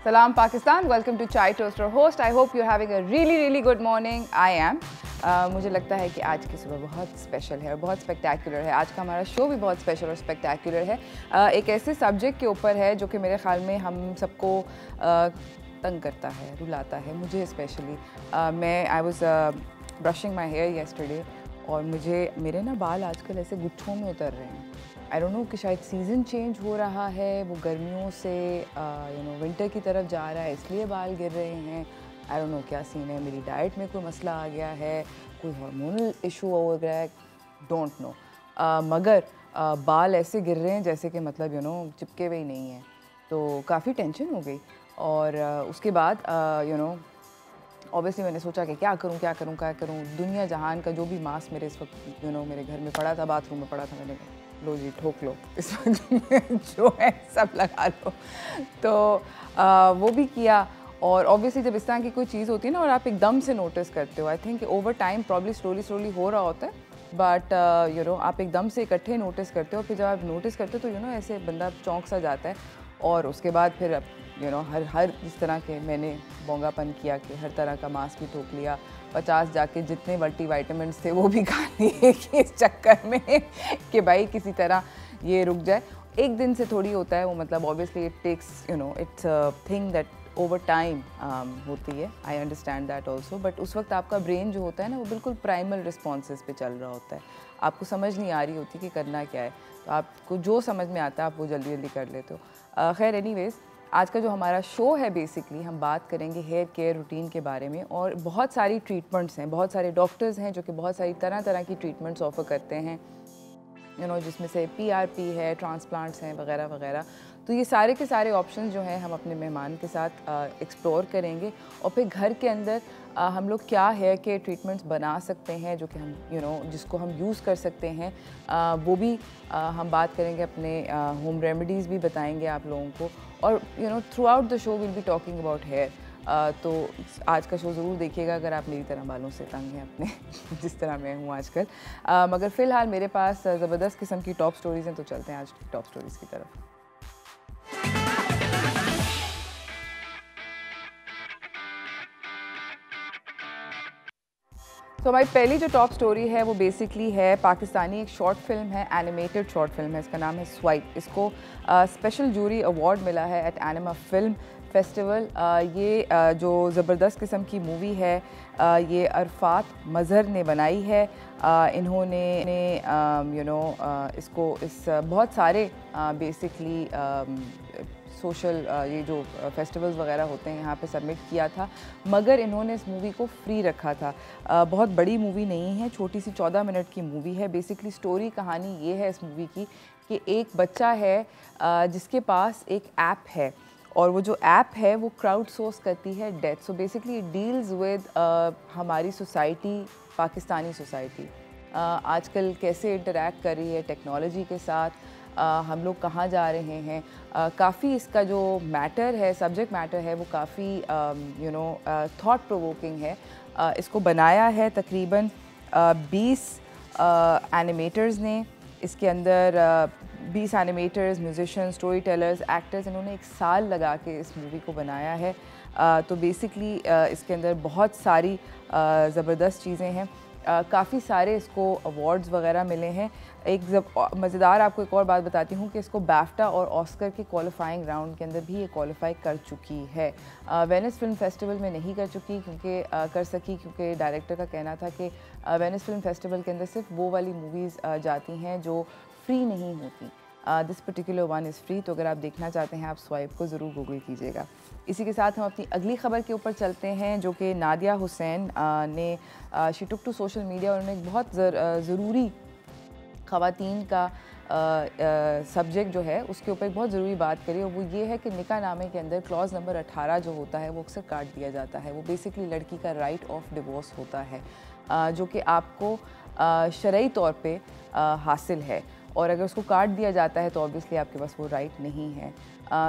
Salam Pakistan, welcome to Chai Toaster Host. I hope you're having a really good morning. I am. मुझे लगता है कि आज की सुबह बहुत स्पेशल है और बहुत स्पेक्टेकुलर है। आज का हमारा शो भी बहुत स्पेशल और स्पेक्टेकुलर है। एक ऐसे सब्जेक्ट के ऊपर है जो कि मेरे ख्याल में हम सबको तंग करता है, रुलाता है, मुझे specially. I was brushing my hair yesterday और मेरे ना बाल आजकल ऐसे गुच्छों में उतर रहे हैं। आई डोंट नो कि शायद सीज़न चेंज हो रहा है, वो गर्मियों से विंटर की तरफ जा रहा है, इसलिए बाल गिर रहे हैं। आई डोंट नो क्या सीन है, मेरी डाइट में कोई मसला आ गया है, कोई हार्मोनल इशू हो गया है, डोंट नो। मगर बाल ऐसे गिर रहे हैं जैसे कि मतलब चिपके हुए ही नहीं हैं। तो काफ़ी टेंशन हो गई और उसके बाद ऑब्वियसली मैंने सोचा कि क्या करूं। दुनिया जहान का जो भी मास्क मेरे इस वक्त मेरे घर में पड़ा था, बाथरूम में पड़ा था, मैंने लो जी ठोक लो, इस वक्त जो है सब लगा लो। तो वो भी किया और ऑब्वियसली जब इस तरह की कोई चीज़ होती है ना और आप एकदम से नोटिस करते हो, I think over time probably slowly हो रहा होता है, बट आप एकदम से इकट्ठे नोटिस करते हो। फिर जब आप नोटिस करते हो तो ऐसे बंदा चौंक सा जाता है और उसके बाद फिर हर इस तरह के मैंने बोंगापन किया कि हर तरह का मास्क भी ठोक लिया, 50 जाके जितने मल्टीविटामिन्स थे वो भी खा लिए कि इस चक्कर में कि भाई किसी तरह ये रुक जाए। एक दिन से थोड़ी होता है वो, मतलब obviously it takes it's a thing that over time होती है। I understand that also, but उस वक्त आपका ब्रेन जो होता है ना वो बिल्कुल प्राइमल रिस्पॉन्सेस पे चल रहा होता है, आपको समझ नहीं आ रही होती कि करना क्या है, तो आपको जो समझ में आता है आप वो जल्दी कर लेते हो। खैर एनीवेज, आज का जो हमारा शो है बेसिकली हम बात करेंगे हेयर केयर रूटीन के बारे में। और बहुत सारी ट्रीटमेंट्स हैं, बहुत सारे डॉक्टर्स हैं जो कि बहुत सारी तरह की ट्रीटमेंट्स ऑफ़र करते हैं, जिसमें से PRP है, ट्रांसप्लांट्स हैं वगैरह वगैरह। तो ये सारे के सारे ऑप्शंस जो हैं हम अपने मेहमान के साथ एक्सप्लोर करेंगे और फिर घर के अंदर हम लोग क्या हेयर केयर ट्रीटमेंट्स बना सकते हैं जो कि हम जिसको हम यूज़ कर सकते हैं, वो भी हम बात करेंगे। अपने होम रेमेडीज़ भी बताएंगे आप लोगों को और throughout the show will be talking about hair. तो आज का शो ज़रूर देखिएगा अगर आप मेरी तरह बालों से तंग हैं अपने जिस तरह मैं हूँ आजकल। मगर फ़िलहाल मेरे पास ज़बरदस्त किस्म की टॉप स्टोरीज़ हैं, तो चलते हैं आज टॉप स्टोरीज़ की तरफ। तो हमारी पहली जो टॉप स्टोरी है वो बेसिकली है पाकिस्तानी एक शॉर्ट फिल्म है, एनिमेटेड शॉर्ट फिल्म है, इसका नाम है स्वाइप। इसको स्पेशल जूरी अवार्ड मिला है एट एनिमा फिल्म फेस्टिवल। ये जो ज़बरदस्त किस्म की मूवी है ये अरफात मज़हर ने बनाई है। इन्होंने इसको बहुत सारे बेसिकली सोशल ये जो फेस्टिवल्स वगैरह होते हैं यहाँ पे सबमिट किया था, मगर इन्होंने इस मूवी को फ्री रखा था। बहुत बड़ी मूवी नहीं है, छोटी सी 14 मिनट की मूवी है। बेसिकली स्टोरी कहानी ये है इस मूवी की कि एक बच्चा है जिसके पास एक ऐप है और वो जो ऐप है वो क्राउड सोर्स करती है death. So basically it deals with हमारी सोसाइटी, पाकिस्तानी सोसाइटी आजकल कैसे इंटरैक्ट कर रही है टेक्नोलॉजी के साथ, हम लोग कहाँ जा रहे हैं। काफ़ी इसका जो मैटर है, सब्जेक्ट मैटर है, वो काफ़ी थॉट प्रोवोकिंग है। इसको बनाया है तकरीबन 20 एनिमेटर्स ने। इसके अंदर 20 animators, musician, story tellers, actors, इन्होंने एक साल लगा के इस मूवी को बनाया है। तो बेसिकली इसके अंदर बहुत सारी ज़बरदस्त चीज़ें हैं। काफ़ी सारे इसको अवार्ड्स वगैरह मिले हैं। एक मज़ेदार आपको एक और बात बताती हूँ कि इसको बैफ्टा और ऑस्कर के क्वालिफाइंग राउंड के अंदर भी ये क्वालिफाई कर चुकी है। वेनिस फिल्म फेस्टिवल में नहीं कर चुकी क्योंकि डायरेक्टर का कहना था कि वेनिस फिल्म फेस्टिवल के अंदर सिर्फ वो वाली मूवीज़ जाती हैं जो फ्री नहीं होती। This particular one is free. तो अगर आप देखना चाहते हैं आप स्वाइप को ज़रूर गूगल कीजिएगा। इसी के साथ हम अपनी अगली ख़बर के ऊपर चलते हैं जो कि नादिया हुसैन ने she took to social media और उन्होंने एक बहुत ज़रूरी ख़वातीन का सब्जेक्ट जो है उसके ऊपर एक बहुत ज़रूरी बात करी और वो ये है कि निकाह नामे के अंदर क्लॉज़ नंबर 18 जो होता है वो अक्सर काट दिया जाता है। वो बेसिकली लड़की का राइट ऑफ डिवोर्स होता है जो कि आपको शरई तौर पे हासिल है। और अगर उसको काट दिया जाता है तो ऑब्वियसली आपके पास वो राइट नहीं है।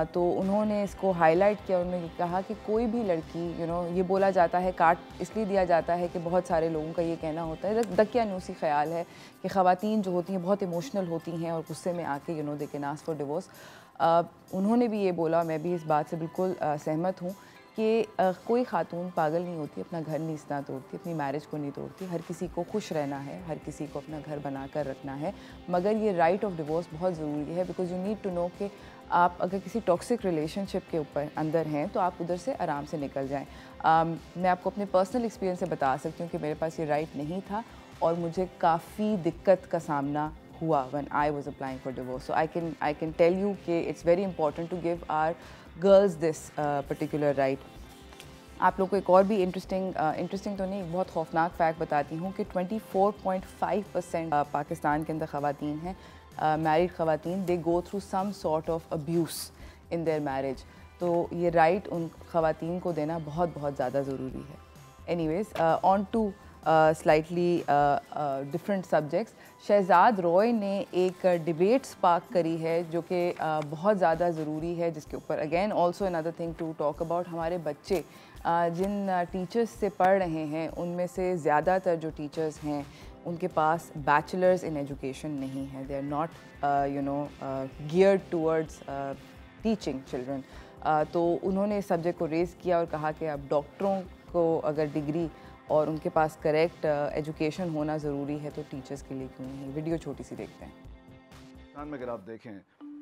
तो उन्होंने इसको हाईलाइट किया, उन्होंने कहा कि कोई भी लड़की ये बोला जाता है काट इसलिए दिया जाता है कि बहुत सारे लोगों का ये कहना होता है, दकियानूसी ख्याल है कि ख़वातीन जो होती हैं बहुत इमोशनल होती हैं और गुस्से में आके they can ask for divorce. उन्होंने भी ये बोला, मैं भी इस बात से बिल्कुल सहमत हूँ कि कोई खातून पागल नहीं होती, अपना घर नहीं इतना तोड़ती, अपनी मैरिज को नहीं तोड़ती। हर किसी को खुश रहना है, हर किसी को अपना घर बना कर रखना है, मगर ये राइट ऑफ डिवोर्स बहुत ज़रूरी है। Because you need to know कि आप अगर किसी टॉक्सिक रिलेशनशिप के ऊपर अंदर हैं तो आप उधर से आराम से निकल जाएं। मैं आपको अपने पर्सनल एक्सपीरियंस से बता सकती हूँ कि मेरे पास ये राइट नहीं था और मुझे काफ़ी दिक्कत का सामना हुआ when I was applying for divorce. So I can tell you कि it's very important to give our girls this particular right. आप लोग को एक और भी इंटरेस्टिंग तो नहीं, बहुत खौफनाक फैक्ट बताती हूँ कि 24.5% पाकिस्तान के अंदर ख़वातीन हैं, मैरिड ख़वातीन, they go through some sort of abuse in their marriage. तो ये राइट उन ख़वातीन को देना बहुत बहुत ज़्यादा ज़रूरी है। Anyways, on to slightly different subjects. Shahzad Roy ने एक डिबेट स्पार्क करी है जो कि बहुत ज़्यादा ज़रूरी है, जिसके ऊपर again also another thing to talk about. हमारे बच्चे जिन टीचर्स से पढ़ रहे हैं उनमें से ज़्यादातर जो टीचर्स हैं उनके पास बैचलर्स इन एजुकेशन नहीं है। They are not geared towards teaching children. तो उन्होंने इस सब्जेक्ट को रेज़ किया और कहा कि अब डॉक्टरों को अगर डिग्री और उनके पास करेक्ट एजुकेशन होना ज़रूरी है तो टीचर्स के लिए क्यों नहीं। वीडियो छोटी सी देखते हैं। पाकिस्तान में अगर आप देखें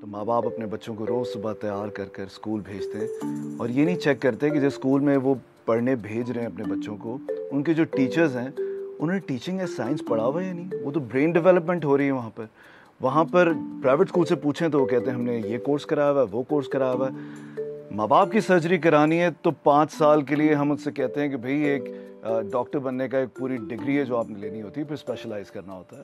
तो माँ बाप अपने बच्चों को रोज़ सुबह तैयार कर कर स्कूल भेजते हैं और ये नहीं चेक करते कि जिस स्कूल में वो पढ़ने भेज रहे हैं अपने बच्चों को, उनके जो टीचर्स हैं उन्होंने टीचिंग या साइंस पढ़ा हुआ है या नहीं। वो तो ब्रेन डेवलपमेंट हो रही है वहाँ पर प्राइवेट स्कूल से पूछें तो वो कहते हैं हमने ये कोर्स कराया हुआ है, वो कोर्स कराया हुआ है। माँ बाप की सर्जरी करानी है तो 5 साल के लिए हम उससे कहते हैं कि भाई एक डॉक्टर बनने का एक पूरी डिग्री है जो आपने लेनी होती है, फिर स्पेशलाइज करना होता है।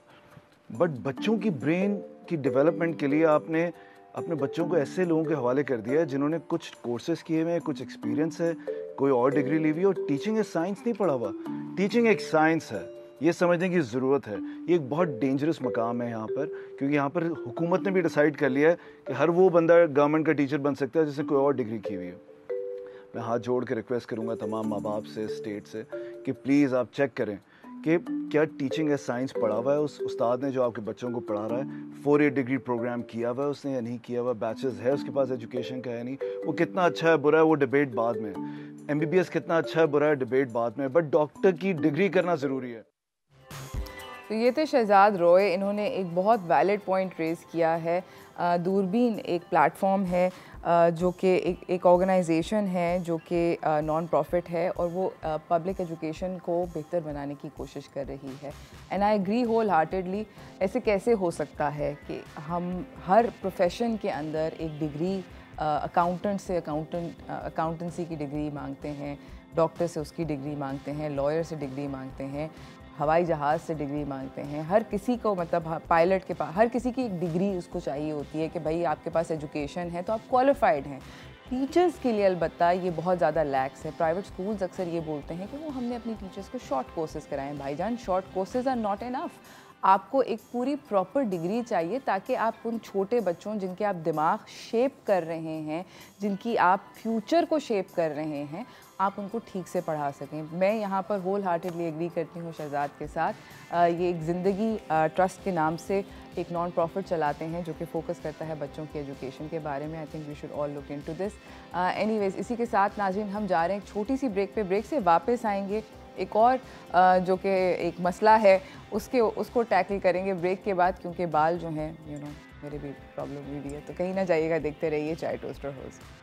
बट बच्चों की ब्रेन की डेवलपमेंट के लिए आपने अपने बच्चों को ऐसे लोगों के हवाले कर दिया है जिन्होंने कुछ कोर्सेज किए हुए हैं, कुछ एक्सपीरियंस है, कोई और डिग्री ली हुई है और टीचिंग है साइंस नहीं पढ़ा हुआ। टीचिंग एक साइंस है, ये समझने की ज़रूरत है। ये एक बहुत डेंजरस मकाम है यहाँ पर, क्योंकि यहाँ पर हुकूमत ने भी डिसाइड कर लिया है कि हर वो बंदा गवर्नमेंट का टीचर बन सकता है जिसने कोई और डिग्री की हुई है। मैं हाथ जोड़ के रिक्वेस्ट करूँगा तमाम माँ बाप से, स्टेट से, कि प्लीज़ आप चेक करें कि क्या टीचिंग है साइंस पढ़ा हुआ है उस उस्ताद ने जो आपके बच्चों को पढ़ा रहा है, 4 ईयर डिग्री प्रोग्राम किया हुआ है उसने या नहीं किया हुआ, बैचलर्स है उसके पास एजुकेशन का या नहीं। वो कितना अच्छा है बुरा है वो डिबेट बाद में, MBBS कितना अच्छा है बुरा है डिबेट बाद में, बट डॉक्टर की डिग्री करना ज़रूरी है। तो ये थे शहजाद रॉय। इन्होंने एक बहुत वैलिड पॉइंट रेज़ किया है। दूरबीन एक प्लेटफॉर्म है जो कि एक ऑर्गेनाइजेशन है जो कि नॉन प्रॉफिट है और वो पब्लिक एजुकेशन को बेहतर बनाने की कोशिश कर रही है। And I agree wholeheartedly. ऐसे कैसे हो सकता है कि हम हर प्रोफेशन के अंदर एक डिग्री, अकाउंटेंट से अकाउंटेंसी की डिग्री मांगते हैं, डॉक्टर से उसकी डिग्री मांगते हैं, लॉयर से डिग्री मांगते हैं, हवाई जहाज़ से डिग्री मांगते हैं। हर किसी को, मतलब पायलट के पास, हर किसी की एक डिग्री उसको चाहिए होती है कि भाई आपके पास एजुकेशन है तो आप क्वालिफाइड हैं। टीचर्स के लिए अलबत्ता ये बहुत ज़्यादा लैक्स है। प्राइवेट स्कूल्स अक्सर ये बोलते हैं कि वो हमने अपनी टीचर्स को शॉर्ट कोर्सेज कराएं। भाईजान, short courses are not enough. आपको एक पूरी प्रॉपर डिग्री चाहिए ताकि आप उन छोटे बच्चों जिनके आप दिमाग शेप कर रहे हैं, जिनकी आप फ्यूचर को शेप कर रहे हैं, आप उनको ठीक से पढ़ा सकें। मैं यहाँ पर होल हार्टेडली एग्री करती हूँ शहजाद के साथ। ये एक ज़िंदगी ट्रस्ट के नाम से एक नॉन प्रॉफिट चलाते हैं जो कि फोकस करता है बच्चों की एजुकेशन के बारे में। I think we should all look into this. Anyways, इसी के साथ नाज़रीन हम जा रहे हैं एक छोटी सी ब्रेक पे। ब्रेक से वापस आएंगे, एक और जो कि एक मसला है उसको टैकल करेंगे ब्रेक के बाद, क्योंकि बाल जो हैं मेरे भी प्रॉब्लम हुई है। तो कहीं ना जाइएगा, देखते रहिए चाय toaster host.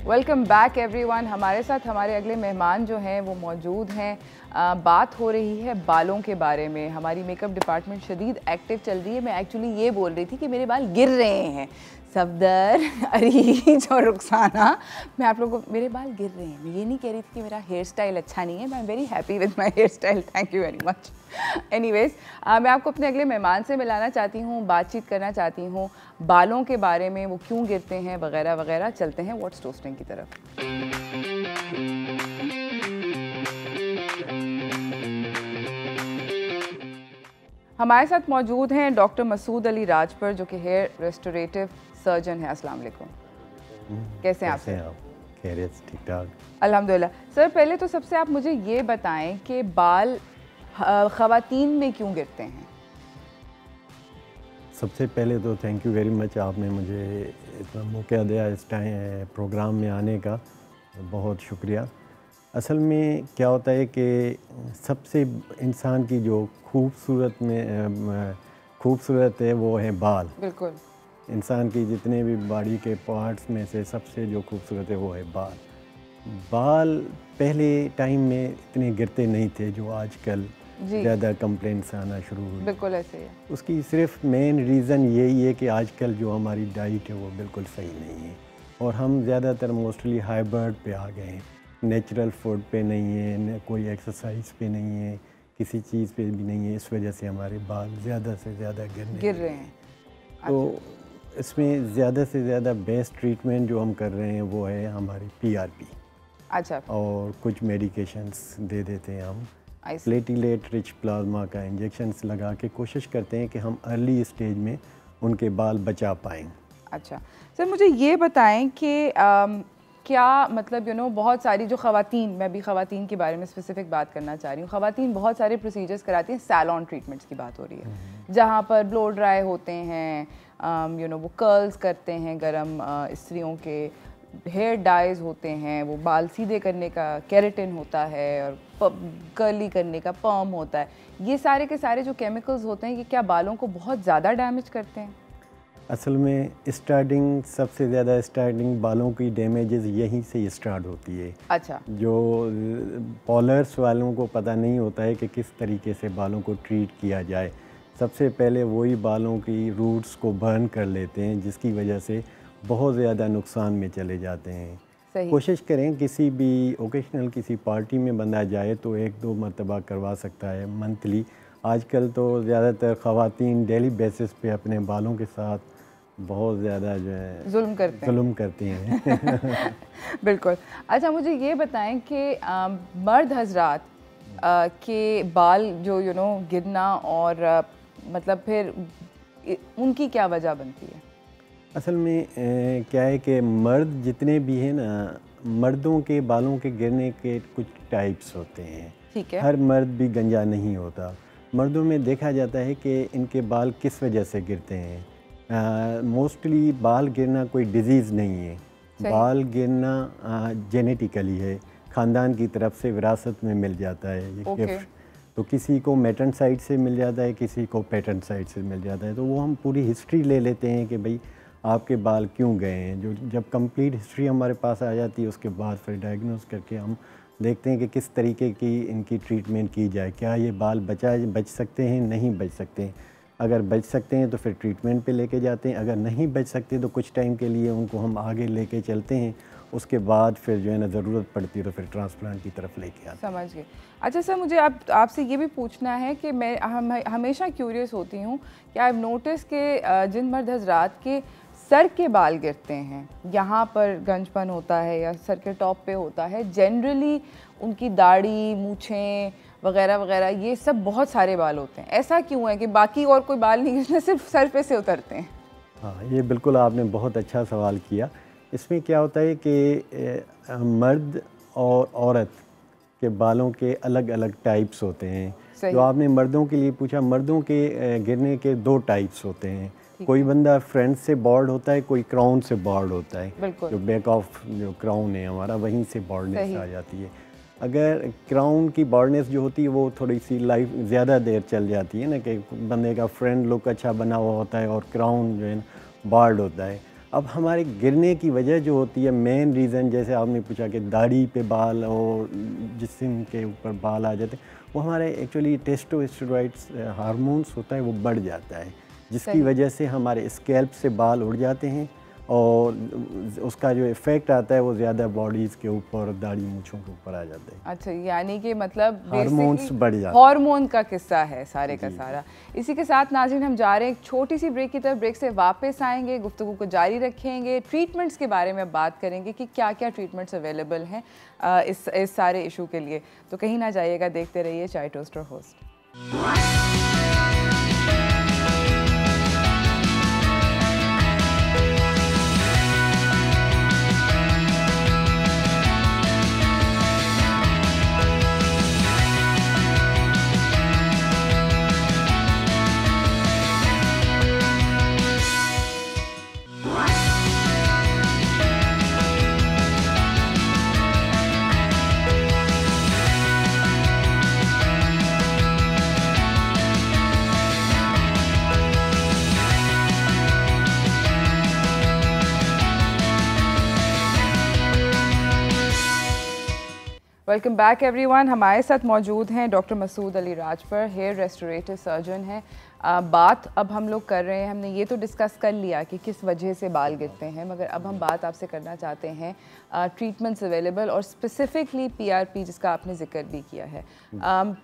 Welcome back everyone. हमारे साथ हमारे अगले मेहमान जो हैं वो मौजूद हैं। बात हो रही है बालों के बारे में। हमारी मेकअप डिपार्टमेंट शदीद एक्टिव चल रही है। मैं एक्चुअली ये बोल रही थी कि मेरे बाल गिर रहे हैं। सफदर, अरीज और रुखसाना, मैं आप लोगों को, मेरे बाल गिर रहे हैं। मैं ये नहीं कह रही थी कि मेरा हेयर स्टाइल अच्छा नहीं है। मैं very happy with my hairstyle, thank you very much. Anyways, मैं आपको अपने अगले मेहमान से मिलाना चाहती हूँ, बातचीत करना चाहती हूँ बालों के बारे में, वो क्यों गिरते हैं वगैरह वगैरह। चलते हैं व्हाट्स टोस्टिंग की तरफ। हमारे साथ मौजूद हैं डॉक्टर मसूद अली राजपर, जो कि हेयर रेस्टोरेटिव सर्जन है। अस्सलाम वालेकुम, कैसे हैं आप? खैरियत, ठीक ठाक, अल्हम्दुलिल्लाह। सर, पहले तो सबसे आप मुझे ये बताएं कि बाल ख़वातीन में क्यों गिरते हैं? सबसे पहले तो थैंक यू वेरी मच, आपने मुझे इतना मौका दिया इस टाइम प्रोग्राम में आने का, बहुत शुक्रिया। असल में क्या होता है कि सबसे इंसान की जो खूबसूरत है वो है बाल। बिल्कुल। इंसान की जितने भी बॉडी के पार्ट्स में से सबसे जो खूबसूरत है वो है बाल। बाल पहले टाइम में इतने गिरते नहीं थे जो आजकल ज़्यादा कंप्लेंट्स आना शुरू हुई। बिल्कुल ऐसे ही है। उसकी सिर्फ मेन रीज़न यही है कि आजकल जो हमारी डाइट है वो बिल्कुल सही नहीं है और हम ज़्यादातर मोस्टली हाइब्रिड पे आ गए हैं। नेचुरल फूड पे नहीं है, कोई एक्सरसाइज पे नहीं है, किसी चीज़ पे भी नहीं है। इस वजह से हमारे बाल ज़्यादा से ज़्यादा गिर रहे हैं। तो इसमें ज़्यादा से ज़्यादा बेस्ट ट्रीटमेंट जो हम कर रहे हैं वो है हमारी PRP। अच्छा। और कुछ मेडिकेशंस दे देते हैं हम। प्लेटिलेट रिच प्लाज्मा का इंजेक्शन्स लगा के कोशिश करते हैं कि हम अर्ली स्टेज में उनके बाल बचा पाएँ। अच्छा सर, मुझे ये बताएं कि क्या मतलब बहुत सारी जो ख़वातीन, मैं भी ख़वातीन के बारे में स्पेसिफिक बात करना चाह रही हूँ। ख़वातीन बहुत सारे प्रोसीजर्स कराती हैं। सैलॉन ट्रीटमेंट्स की बात हो रही है, जहाँ पर ब्लो ड्राई होते हैं, वो कर्ल्स करते हैं गरम स्त्रियों के, हेयर डाइज होते हैं, वो बाल सीधे करने का केराटिन होता है और कर्ली करने का पर्म होता है। ये सारे के सारे जो केमिकल्स होते हैं, ये क्या बालों को बहुत ज़्यादा डैमेज करते हैं? असल में सबसे ज़्यादा स्टार्टिंग बालों की डैमेजेस यहीं से स्टार्ट होती है। अच्छा। जो पॉलर्स वालों को पता नहीं होता है कि किस तरीके से बालों को ट्रीट किया जाए। सबसे पहले वही बालों की रूट्स को बर्न कर लेते हैं, जिसकी वजह से बहुत ज़्यादा नुकसान में चले जाते हैं। सही। कोशिश करें किसी भी ओकेशनल किसी पार्टी में बंदा जाए तो 1-2 मरतबा करवा सकता है मंथली। आजकल तो ज़्यादातर ख़वातीन डेली बेसिस पे अपने बालों के साथ बहुत ज़्यादा जो है जुल्म करती हैं। बिल्कुल। अच्छा, मुझे ये बताएं कि मर्द हजरात के बाल जो गिरना और मतलब फिर उनकी क्या वजह बनती है? असल में क्या है कि मर्द जितने भी हैं ना, मर्दों के बालों के गिरने के कुछ टाइप्स होते हैं। ठीक है। हर मर्द भी गंजा नहीं होता। मर्दों में देखा जाता है कि इनके बाल किस वजह से गिरते हैं। मोस्टली बाल गिरना कोई डिज़ीज़ नहीं है। बाल गिरना जेनेटिकली है, ख़ानदान की तरफ से विरासत में मिल जाता है ये गिफ्ट। तो किसी को मैटर्न साइड से मिल जाता है, किसी को पैटर्न साइड से मिल जाता है। तो वो हम पूरी हिस्ट्री ले लेते हैं कि भाई आपके बाल क्यों गए हैं। जो जब कंप्लीट हिस्ट्री हमारे पास आ जाती है, उसके बाद फिर डायग्नोस करके हम देखते हैं कि किस तरीके की इनकी ट्रीटमेंट की जाए। क्या ये बाल बच सकते हैं, नहीं बच सकते हैं। अगर बच सकते हैं तो फिर ट्रीटमेंट पे लेके जाते हैं, अगर नहीं बच सकते तो कुछ टाइम के लिए उनको हम आगे लेके चलते हैं। उसके बाद फिर जो है ना ज़रूरत पड़ती है तो फिर ट्रांसप्लांट की तरफ लेके आते हैं। समझ गए। अच्छा सर, मुझे आपसे ये भी पूछना है कि मैं हमेशा क्यूरियस होती हूँ कि आई नोटिस के जिन मर्द हजरात के सर के बाल गिरते हैं, यहाँ पर गंजपन होता है या सर के टॉप पे होता है, जनरली उनकी दाढ़ी, मूछें वगैरह वगैरह, ये सब बहुत सारे बाल होते हैं। ऐसा क्यों है कि बाकी और कोई बाल नहीं गिरते, सिर्फ सर पे से उतरते हैं? हाँ, ये बिल्कुल आपने बहुत अच्छा सवाल किया। इसमें क्या होता है कि मर्द और औरत के बालों के अलग अलग टाइप्स होते हैं। जो आपने मर्दों के लिए पूछा, मर्दों के गिरने के 2 टाइप्स होते हैं। कोई बंदा फ्रंट से बॉल्ड होता है, कोई क्राउन से बॉल्ड होता है। जो बैक ऑफ जो क्राउन है हमारा, वहीं से बॉल्डनेस आ जाती है। अगर क्राउन की बॉल्डनेस जो होती है वो थोड़ी सी लाइफ ज़्यादा देर चल जाती है ना, कि बंदे का फ्रंट लुक अच्छा बना हुआ होता है और क्राउन जो है ना बॉल्ड होता है। अब हमारे गिरने की वजह जो होती है, मेन रीज़न जैसे आपने पूछा कि दाढ़ी पे बाल और जिस्म के ऊपर बाल आ जाते हैं, वो हमारे एक्चुअली टेस्टोस्टेरॉइड्स हार्मोन्स होता है, वो बढ़ जाता है, जिसकी वजह से हमारे स्कैल्प से बाल उड़ जाते हैं और उसका जो इफ़ेक्ट आता है वो ज़्यादा बॉडीज़ के ऊपर, दाढ़ी मूँछों के ऊपर आ जाता है। अच्छा, यानी कि मतलब हार्मोन्स बढ़ जाते हैं। हार्मोन का किस्सा है सारे का सारा। इसी के साथ नाज़रीन हम जा रहे हैं एक छोटी सी ब्रेक की तरफ। ब्रेक से वापस आएंगे, गुफ्तगू को जारी रखेंगे, ट्रीटमेंट्स के बारे में बात करेंगे कि क्या क्या ट्रीटमेंट्स अवेलेबल हैं इस सारे इशू के लिए। तो कहीं ना जाइएगा, देखते रहिए चाय toaster host. Welcome back everyone. हमारे साथ मौजूद हैं doctor Masood Ali Rajpar, hair restorative surgeon हैं। बात अब हम लोग कर रहे हैं, हमने ये तो डिस्कस कर लिया कि किस वजह से बाल गिरते हैं, मगर अब हम बात आपसे करना चाहते हैं ट्रीटमेंट्स अवेलेबल और स्पेसिफिकली पीआरपी जिसका आपने जिक्र भी किया है।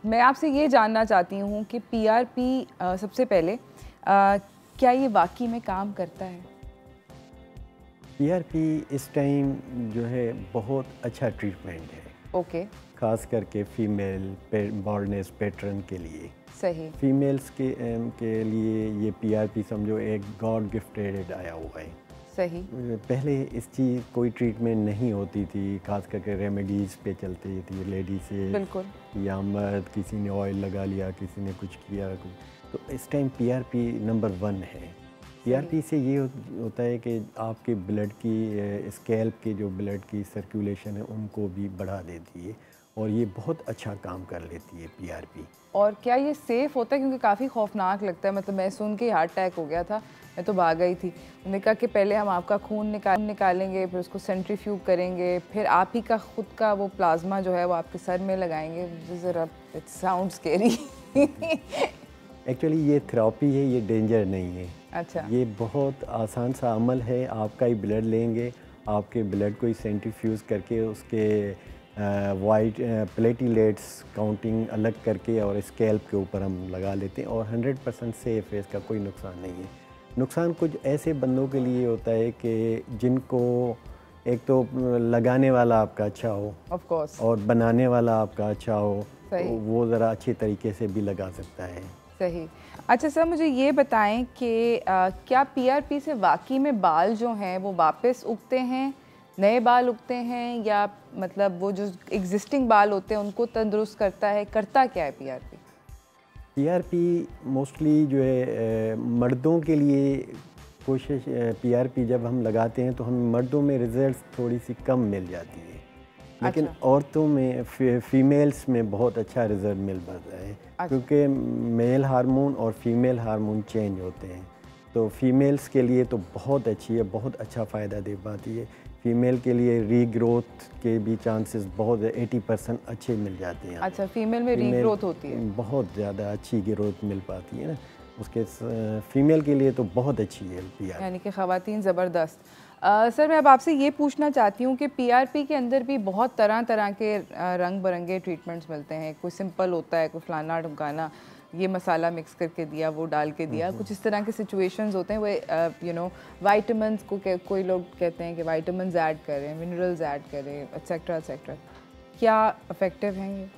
मैं आपसे ये जानना चाहती हूँ कि पीआरपी सबसे पहले क्या ये वाकई में काम करता है? पीआरपी इस टाइम जो है बहुत अच्छा ट्रीटमेंट है। ओके। खास करके फीमेल बॉल्डनेस पैटर्न के लिए। सही। फीमेल्स के लिए ये पीआरपी समझो एक गॉड गिफ्टेड आया हुआ है। सही। पहले इस चीज़ कोई ट्रीटमेंट नहीं होती थी, खास करके रेमेडीज़ पे चलती थी लेडी से। बिल्कुल। या मर्द, किसी ने ऑयल लगा लिया, किसी ने कुछ किया, तो इस टाइम पीआरपी नंबर 1 है। पीआरपी से ये होता है कि आपके ब्लड की स्कैल्प के जो ब्लड की सर्कुलेशन है उनको भी बढ़ा देती है और ये बहुत अच्छा काम कर लेती है पीआरपी। और क्या ये सेफ़ होता है? क्योंकि काफ़ी खौफनाक लगता है, मतलब मैं सुन के हार्ट अटैक हो गया था, मैं तो भाग गई थी। उन्होंने कहा कि पहले हम आपका खून निकालेंगे, फिर उसको सेंट्रीफ्यूग करेंगे, फिर आप ही का खुद का वो प्लाज्मा जो है वो आपके सर में लगाएंगे। ज़रा इट साउंड स्केरी। एक्चुअली ये थेरेपी है, ये डेंजर नहीं है। अच्छा। ये बहुत आसान सा अमल है। आपका ही ब्लड लेंगे, आपके ब्लड को ही सेंट्रीफ्यूज करके उसके वाइट प्लेटलेट्स काउंटिंग अलग करके और स्कैल्प के ऊपर हम लगा लेते हैं और 100% सेफ़ है, इसका कोई नुकसान नहीं है। नुकसान कुछ ऐसे बंदों के लिए होता है कि जिनको एक तो लगाने वाला आपका अच्छा हो, ऑफ कोर्स, और बनाने वाला आपका अच्छा हो, तो वो ज़रा अच्छे तरीके से भी लगा सकता है। सही। अच्छा सर, मुझे ये बताएं कि क्या पीआरपी से वाकई में बाल जो हैं वो वापस उगते हैं, नए बाल उगते हैं, या मतलब वो जो एग्जिस्टिंग बाल होते हैं उनको तंदुरुस्त करता है? करता क्या है पीआरपी? पीआरपी मोस्टली जो है मर्दों के लिए कोशिश, पीआरपी जब हम लगाते हैं तो हमें मर्दों में रिजल्ट्स थोड़ी सी कम मिल जाती है, लेकिन अच्छा। औरतों में फीमेल्स में बहुत अच्छा रिजल्ट मिल पाता है। अच्छा। क्योंकि मेल हार्मोन और फीमेल हार्मोन चेंज होते हैं, तो फीमेल्स के लिए तो बहुत अच्छी है, बहुत अच्छा फ़ायदा दे पाती है। फीमेल के लिए रीग्रोथ के भी चांसेस बहुत 80% अच्छे मिल जाते हैं। अच्छा, फीमेल में रीग्रोथ होती है? बहुत ज़्यादा अच्छी ग्रोथ मिल पाती है ना उसके। फीमेल के लिए तो बहुत अच्छी है पीआरपी, यानी कि ख़वातीन ज़बरदस्त। सर मैं अब आपसे ये पूछना चाहती हूँ कि पीआरपी के अंदर भी बहुत तरह तरह के रंग बिरंगे ट्रीटमेंट्स मिलते हैं। कोई सिंपल होता है, कोई फलाना ढमकाना, ये मसाला मिक्स करके दिया, वो डाल के दिया, कुछ इस तरह के सिचुएशंस होते हैं। वो वाइटामिन्स को कोई लोग कहते हैं कि वाइटामिन्स ऐड करें, मिनरल्स ऐड करें, एक्सेट्रा एक्सेट्रा। क्या इफ़ेक्टिव हैं ये?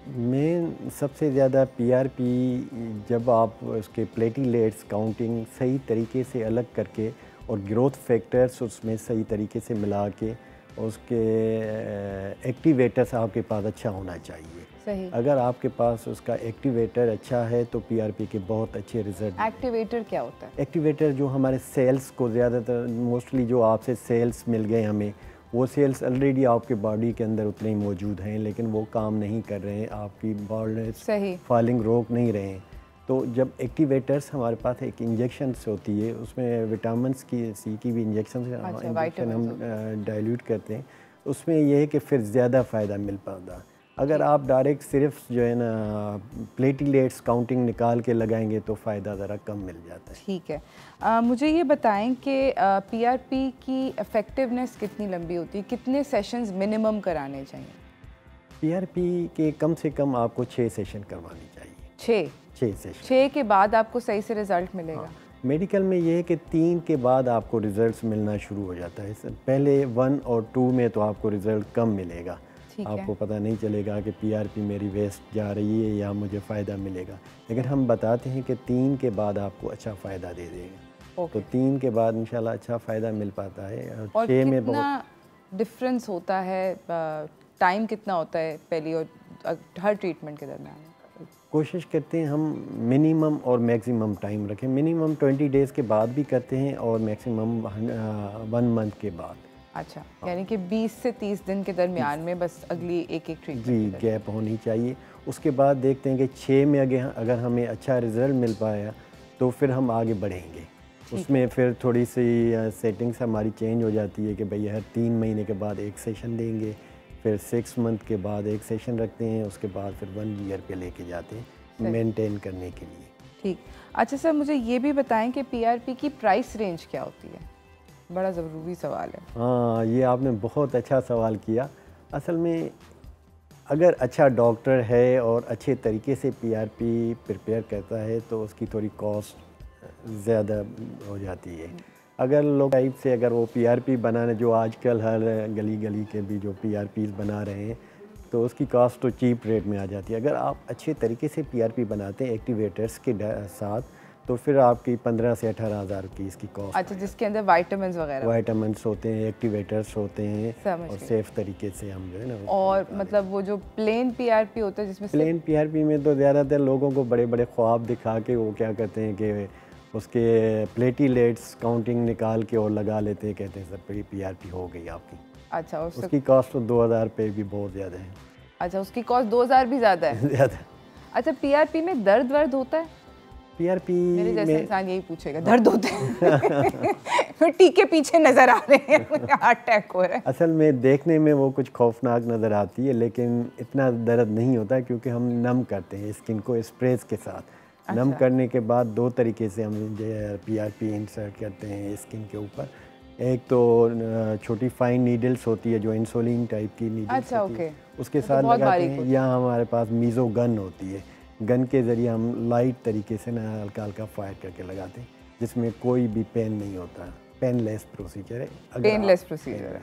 मेन सबसे ज़्यादा पीआरपी जब आप उसके प्लेटलेट्स काउंटिंग सही तरीके से अलग करके और ग्रोथ फैक्टर्स उसमें सही तरीके से मिला के, उसके एक्टिवेटर्स आपके पास अच्छा होना चाहिए। सही। अगर आपके पास उसका एक्टिवेटर अच्छा है तो पीआरपी के बहुत अच्छे रिजल्ट। एक्टिवेटर क्या होता है? एक्टिवेटर जो हमारे सेल्स को ज़्यादातर मोस्टली जो आपसे सेल्स मिल गए हमें, वो सेल्स ऑलरेडी आपके बॉडी के अंदर उतने ही मौजूद हैं, लेकिन वो काम नहीं कर रहे हैं, आपकी बॉल्डनेस सही फॉलिंग रोक नहीं रहे हैं, तो जब एक्टिवेटर्स हमारे पास एक इंजेक्शन्स होती है, उसमें विटामिन्स की सी की भी इंजेक्शन हम डाइल्यूट करते हैं, उसमें यह है कि फिर ज़्यादा फ़ायदा मिल पाता। अगर आप डायरेक्ट सिर्फ जो है ना प्लेटलेट्स काउंटिंग निकाल के लगाएंगे तो फ़ायदा ज़रा कम मिल जाता है। ठीक है। मुझे ये बताएं कि पीआरपी की इफ़ेक्टिवनेस कितनी लंबी होती है, कितने सेशंस मिनिमम कराने चाहिए? पीआरपी के कम से कम आपको 6 सेशन करवानी चाहिए। 6 सेशन। 6 के बाद आपको सही से रिज़ल्ट मिलेगा? हाँ। मेडिकल में ये है कि 3 के बाद आपको रिज़ल्ट मिलना शुरू हो जाता है। पहले 1 और 2 में तो आपको रिज़ल्ट कम मिलेगा, आपको पता नहीं चलेगा कि पीआरपी मेरी वेस्ट जा रही है या मुझे फ़ायदा मिलेगा। लेकिन हम बताते हैं कि 3 के बाद आपको अच्छा फ़ायदा दे देगा। तो 3 के बाद इंशाल्लाह अच्छा फ़ायदा मिल पाता है। और 6 में बहुत डिफरेंस होता है, टाइम कितना होता है पहली और हर ट्रीटमेंट के दरमियान? कोशिश करते हैं हम मिनिमम और मैक्सिमम टाइम रखें। मिनिमम 20 डेज़ के बाद भी करते हैं और मैक्सिमम 1 मंथ के बाद। अच्छा, यानी कि 20 से 30 दिन के दरमियान में बस अगली एक ट्रीटमेंट जी गैप होनी चाहिए। उसके बाद देखते हैं कि 6 में अगर हमें अच्छा रिज़ल्ट मिल पाया तो फिर हम आगे बढ़ेंगे। उसमें फिर थोड़ी सी सेटिंग्स हमारी चेंज हो जाती है कि भाई हर 3 महीने के बाद एक सेशन देंगे, फिर 6 मंथ के बाद एक सेशन रखते हैं, उसके बाद फिर 1 ईयर पे लेके जाते हैं मेंटेन करने के लिए। ठीक। अच्छा सर, मुझे ये भी बताएं कि पीआरपी की प्राइस रेंज क्या होती है? बड़ा ज़रूरी सवाल है। हाँ, ये आपने बहुत अच्छा सवाल किया। असल में अगर अच्छा डॉक्टर है और अच्छे तरीके से पीआरपी प्रिपेयर करता है तो उसकी थोड़ी कॉस्ट ज़्यादा हो जाती है। अगर लोग टाइप से अगर वो पीआरपी बनाने, जो आजकल हर गली गली के भी जो पीआरपीज़ बना रहे हैं, तो उसकी कॉस्ट तो चीप रेट में आ जाती है। अगर आप अच्छे तरीके से पीआरपी बनाते हैं एक्टिवेटर्स के साथ तो फिर आपकी 15 से 18 हज़ार की इसकी कॉस्ट। अच्छा, जिसके अंदर वाइटामिन्स वगैरह होते हैं, एक्टिवेटर्स होते हैं और सेफ़ तरीके से हम जो है ना। और मतलब वो जो प्लेन पीआरपी होता है जिसमें प्लेन पीआरपी में तो ज़्यादातर लोगों को बड़े बड़े ख्वाब दिखा के वो क्या करते हैं कि उसके प्लेटलेट्स काउंटिंग निकाल के और लगा लेते हैं, कहते हैं सर बड़ी पीआरपी हो गई आपकी। अच्छा, और उसकी कॉस्ट तो 2000 रुपये भी बहुत ज़्यादा है। अच्छा, उसकी कॉस्ट 2000 भी ज़्यादा है? ज़्यादा। अच्छा, पीआरपी में दर्द वर्द होता है? पीआरपी मेरे जैसे इंसान यही पूछेगा, दर्द होते हैं? टीके पीछे नजर आ रहे हैं, मुझे हार्ट अटैक हो रहा है। असल में देखने में वो कुछ खौफनाक नज़र आती है, लेकिन इतना दर्द नहीं होता क्योंकि हम नम करते हैं स्किन को स्प्रेज के साथ। अच्छा। नम करने के बाद 2 तरीके से हम पीआरपी इंसर्ट करते हैं स्किन के ऊपर। एक तो छोटी फाइन नीडल्स होती है जो इंसुलिन टाइप की नीडल्स। अच्छा, होती है, उसके साथ लगाते हैं, या हमारे पास मीज़ो गन होती है, गन के ज़रिए हम लाइट तरीके से ना हल्का हल्का फायर करके लगाते हैं, जिसमें कोई भी पेन नहीं होता। पेनलेस प्रोसीजर है। पेनलेस प्रोसीजर है,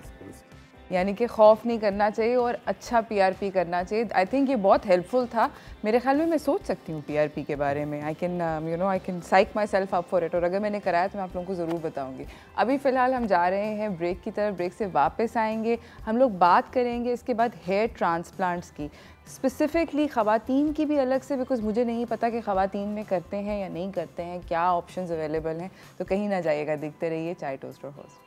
यानी कि खौफ नहीं करना चाहिए और अच्छा पीआरपी करना चाहिए। आई थिंक ये बहुत हेल्पफुल था। मेरे ख्याल में मैं सोच सकती हूँ पीआरपी के बारे में। I can psych myself up for it, और अगर मैंने कराया तो मैं आप लोगों को ज़रूर बताऊँगी। अभी फ़िलहाल हम जा रहे हैं ब्रेक की तरफ। ब्रेक से वापस आएंगे, हम लोग बात करेंगे इसके बाद हेयर ट्रांसप्लांट्स की, स्पेसिफिकली ख़वातीन की भी अलग से, बिकॉज मुझे नहीं पता कि ख़वातीन में करते हैं या नहीं करते हैं, क्या ऑप्शंस अवेलेबल हैं। तो कहीं ना जाइएगा, देखते रहिए चाय toaster host.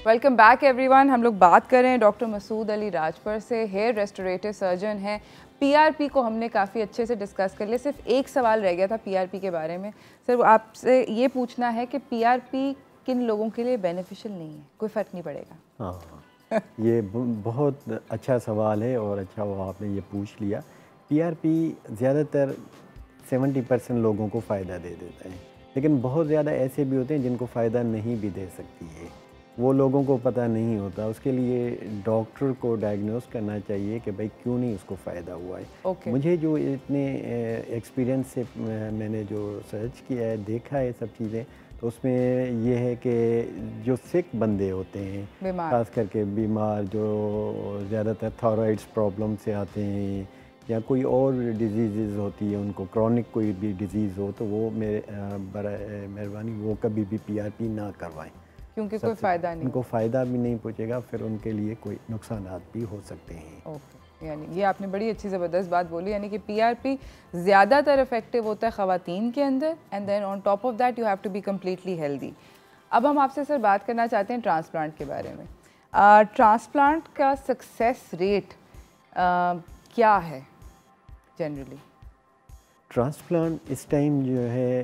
Welcome back everyone. हम लोग बात कर रहे हैं डॉक्टर मसूद अली राजपर से, हेयर रेस्टोरेटिव सर्जन हैं। पीआरपी को हमने काफ़ी अच्छे से डिस्कस कर लिया। सिर्फ एक सवाल रह गया था पीआरपी के बारे में। सर, आपसे ये पूछना है कि पीआरपी किन लोगों के लिए बेनिफिशियल नहीं है, कोई फ़र्क नहीं पड़ेगा? हाँ, ये बहुत अच्छा सवाल है और अच्छा वो आपने ये पूछ लिया। पीआरपी ज़्यादातर 70% लोगों को फ़ायदा दे देता है, लेकिन बहुत ज़्यादा ऐसे भी होते हैं जिनको फ़ायदा नहीं भी दे सकती है। वो लोगों को पता नहीं होता। उसके लिए डॉक्टर को डायग्नोस करना चाहिए कि भाई क्यों नहीं उसको फ़ायदा हुआ है। मुझे जो इतने एक्सपीरियंस से मैंने जो सर्च किया है, देखा है सब चीज़ें, तो उसमें ये है कि जो सिक बंदे होते हैं, ख़ास करके बीमार जो ज़्यादातर थायराइड्स प्रॉब्लम से आते हैं या कोई और डिजीज़ होती है, उनको क्रॉनिक कोई भी डिजीज़ हो, तो वो मेहरबानी वो कभी भी PRP ना करवाएं, क्योंकि कोई फ़ायदा नहीं, उनको फ़ायदा भी नहीं पहुँचेगा, फिर उनके लिए कोई नुकसानात भी हो सकते हैं। ओके, यानी ये आपने बड़ी अच्छी ज़बरदस्त बात बोली, यानी कि PRP ज़्यादातर इफ़ेक्टिव होता है ख़वातीन के अंदर, and then on top of that you have to be completely healthy. अब हम आपसे सर बात करना चाहते हैं ट्रांसप्लांट के बारे में। ट्रांसप्लांट का सक्सेस रेट क्या है जनरली? ट्रांसप्लांट इस टाइम जो है,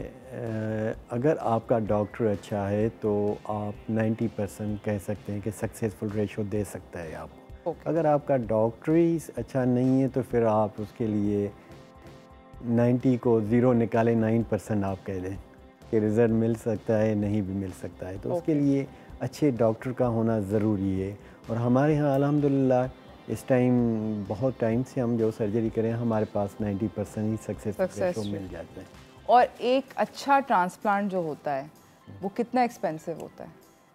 अगर आपका डॉक्टर अच्छा है तो आप 90% कह सकते हैं कि सक्सेसफुल रेशो दे सकता है आपको। अगर आपका डॉक्टर ही अच्छा नहीं है तो फिर आप उसके लिए 90 को 0 निकालें, 9% आप कह दें कि रिज़ल्ट मिल सकता है, नहीं भी मिल सकता है। तो उसके लिए अच्छे डॉक्टर का होना ज़रूरी है। और हमारे यहाँ अल्हम्दुलिल्लाह इस टाइम बहुत टाइम से हम जो सर्जरी करें, हमारे पास 90% ही सक्सेस रेशो मिल जाता है। और एक अच्छा ट्रांसप्लांट जो होता है वो कितना एक्सपेंसिव होता है?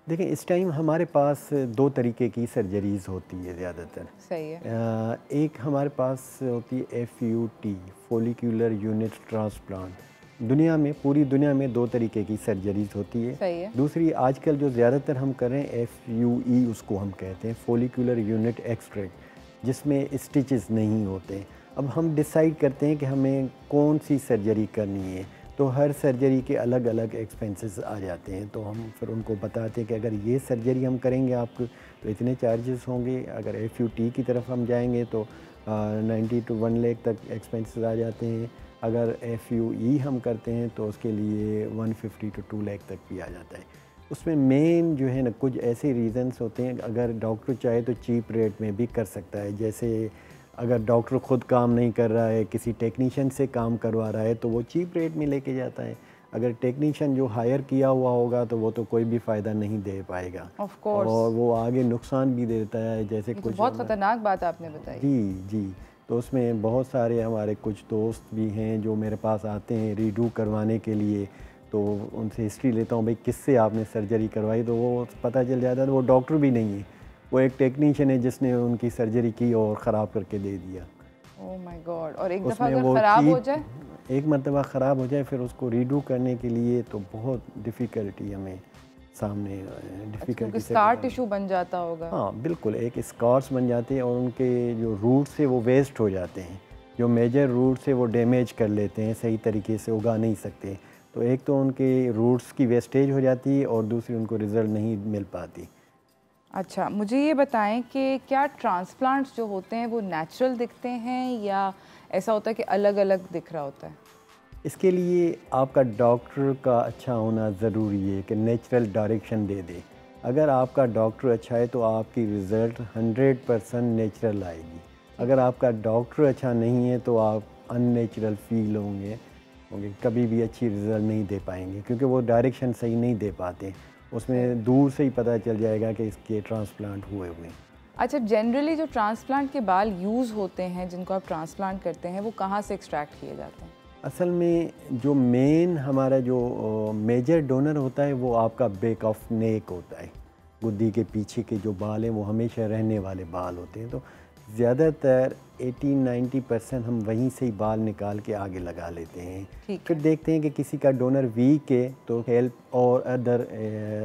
देखिए, इस टाइम हमारे पास 2 तरीके की सर्जरीज़ होती है ज़्यादातर। सही है। एक हमारे पास होती है FUT, फॉलिक्यूलर यूनिट ट्रांसप्लांट। दुनिया में, पूरी दुनिया में 2 तरीके की सर्जरीज़ होती है। सही है। दूसरी आजकल जो ज़्यादातर हम कर रहे हैं FUE, उसको हम कहते हैं फॉलिक्यूलर यूनिट एक्सट्रैक्ट, जिसमें स्टिचेस नहीं होते। अब हम डिसाइड करते हैं कि हमें कौन सी सर्जरी करनी है, तो हर सर्जरी के अलग अलग एक्सपेंसेस आ जाते हैं। तो हम फिर उनको बताते हैं कि अगर ये सर्जरी हम करेंगे आपको तो इतने चार्जेस होंगे। अगर FUT की तरफ हम जाएंगे तो 90 to 1 लाख तक एक्सपेंसेस आ जाते हैं। अगर FUE हम करते हैं तो उसके लिए 150 to 2 लाख तक भी आ जाता है। उसमें मेन जो है ना, कुछ ऐसे रीज़न्स होते हैं, अगर डॉक्टर चाहे तो चीप रेट में भी कर सकता है। जैसे अगर डॉक्टर ख़ुद काम नहीं कर रहा है, किसी टेक्नीशियन से काम करवा रहा है, तो वो चीप रेट में लेके जाता है। अगर टेक्नीशियन जो हायर किया हुआ होगा तो वो तो कोई भी फ़ायदा नहीं दे पाएगा, और वो आगे नुकसान भी देता है। जैसे कुछ बहुत ख़तरनाक बात आपने बताई। जी, तो उसमें बहुत सारे हमारे कुछ दोस्त भी हैं जो मेरे पास आते हैं रीडू करवाने के लिए, तो उनसे हिस्ट्री लेता हूँ, भाई किससे आपने सर्जरी करवाई, तो वो पता चल जाता है तो वो डॉक्टर भी नहीं है, वो एक टेक्नीशियन है जिसने उनकी सर्जरी की और ख़राब करके दे दिया। Oh my God. और एक दफ़ा अगर ख़राब हो जाए, एक मरतबा ख़राब हो जाए, फिर उसको रीडू करने के लिए तो बहुत डिफ़िकल्टी हमें सामने क्योंकि स्कार टिश्यू बन जाता होगा। हाँ बिल्कुल, एक स्कार्स बन जाते हैं और उनके जो रूट्स है वो वेस्ट हो जाते हैं। जो मेजर रूट्स है वो डैमेज कर लेते हैं, सही तरीके से उगा नहीं सकते। तो एक तो उनके रूट्स की वेस्टेज हो जाती है और दूसरी उनको रिज़ल्ट नहीं मिल पाती। अच्छा, मुझे ये बताएं कि क्या ट्रांसप्लांट्स जो होते हैं वो नेचुरल दिखते हैं या ऐसा होता है कि अलग अलग दिख रहा होता है? इसके लिए आपका डॉक्टर का अच्छा होना ज़रूरी है कि नेचुरल डायरेक्शन दे दे। अगर आपका डॉक्टर अच्छा है तो आपकी रिज़ल्ट 100% नेचुरल आएगी। अगर आपका डॉक्टर अच्छा नहीं है तो आप अननेचुरल फील होंगे, कभी भी अच्छी रिज़ल्ट नहीं दे पाएंगे, क्योंकि वो डायरेक्शन सही नहीं दे पाते। उसमें दूर से ही पता चल जाएगा कि इसके ट्रांसप्लांट हुए हुए। अच्छा, जनरली जो ट्रांसप्लांट के बाल यूज़ होते हैं जिनको आप ट्रांसप्लांट करते हैं, वो कहाँ से एक्सट्रैक्ट किए जाते हैं? असल में जो मेन हमारा जो मेजर डोनर होता है वो आपका बैक ऑफ नेक होता है। गुद्दी के पीछे के जो बाल हैं वो हमेशा रहने वाले बाल होते हैं। तो ज़्यादातर 80-90% हम वहीं से ही बाल निकाल के आगे लगा लेते हैं। फिर देखते हैं कि किसी का डोनर वीक है तो हेल्प और अदर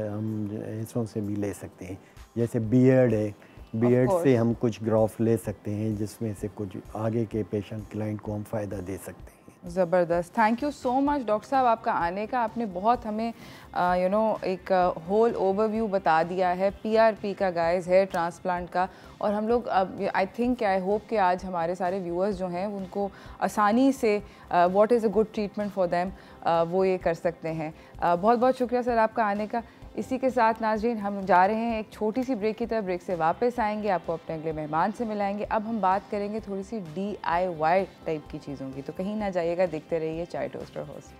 हम हिस्सों से भी ले सकते हैं। जैसे बियर्ड है, बियर्ड से हम कुछ ग्राफ्ट ले सकते हैं जिसमें से कुछ आगे के पेशेंट क्लाइंट को हम फ़ायदा दे सकते हैं। ज़बरदस्त, thank you so much doctor साहब आपका आने का। आपने बहुत हमें एक होल ओवरव्यू बता दिया है PRP का, गाइस, हेयर ट्रांसप्लांट का। और हम लोग आई थिंक, आई होप कि आज हमारे सारे व्यूअर्स जो हैं उनको आसानी से what is a good treatment for them वो ये कर सकते हैं। बहुत बहुत शुक्रिया सर आपका आने का। इसी के साथ नाज़रीन हम जा रहे हैं एक छोटी सी ब्रेक की तरफ। ब्रेक से वापस आएंगे, आपको अपने अगले मेहमान से मिलाएंगे। अब हम बात करेंगे थोड़ी सी DIY टाइप की चीज़ों की, तो कहीं ना जाइएगा, देखते रहिए चाय toaster host.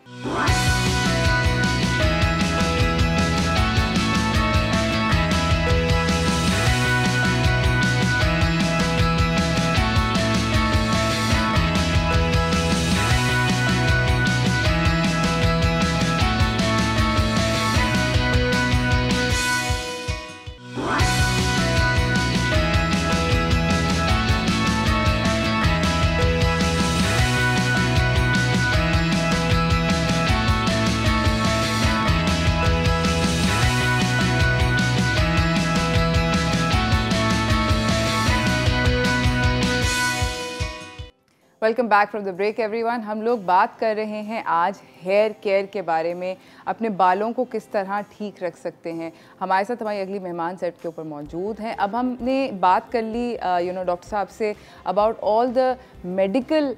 Welcome back from the break everyone. हम लोग बात कर रहे हैं आज हेयर केयर के बारे में, अपने बालों को किस तरह ठीक रख सकते हैं। हमारे साथ हमारी अगली मेहमान सेट के ऊपर मौजूद हैं। अब हमने बात कर ली डॉक्टर साहब say about all the medical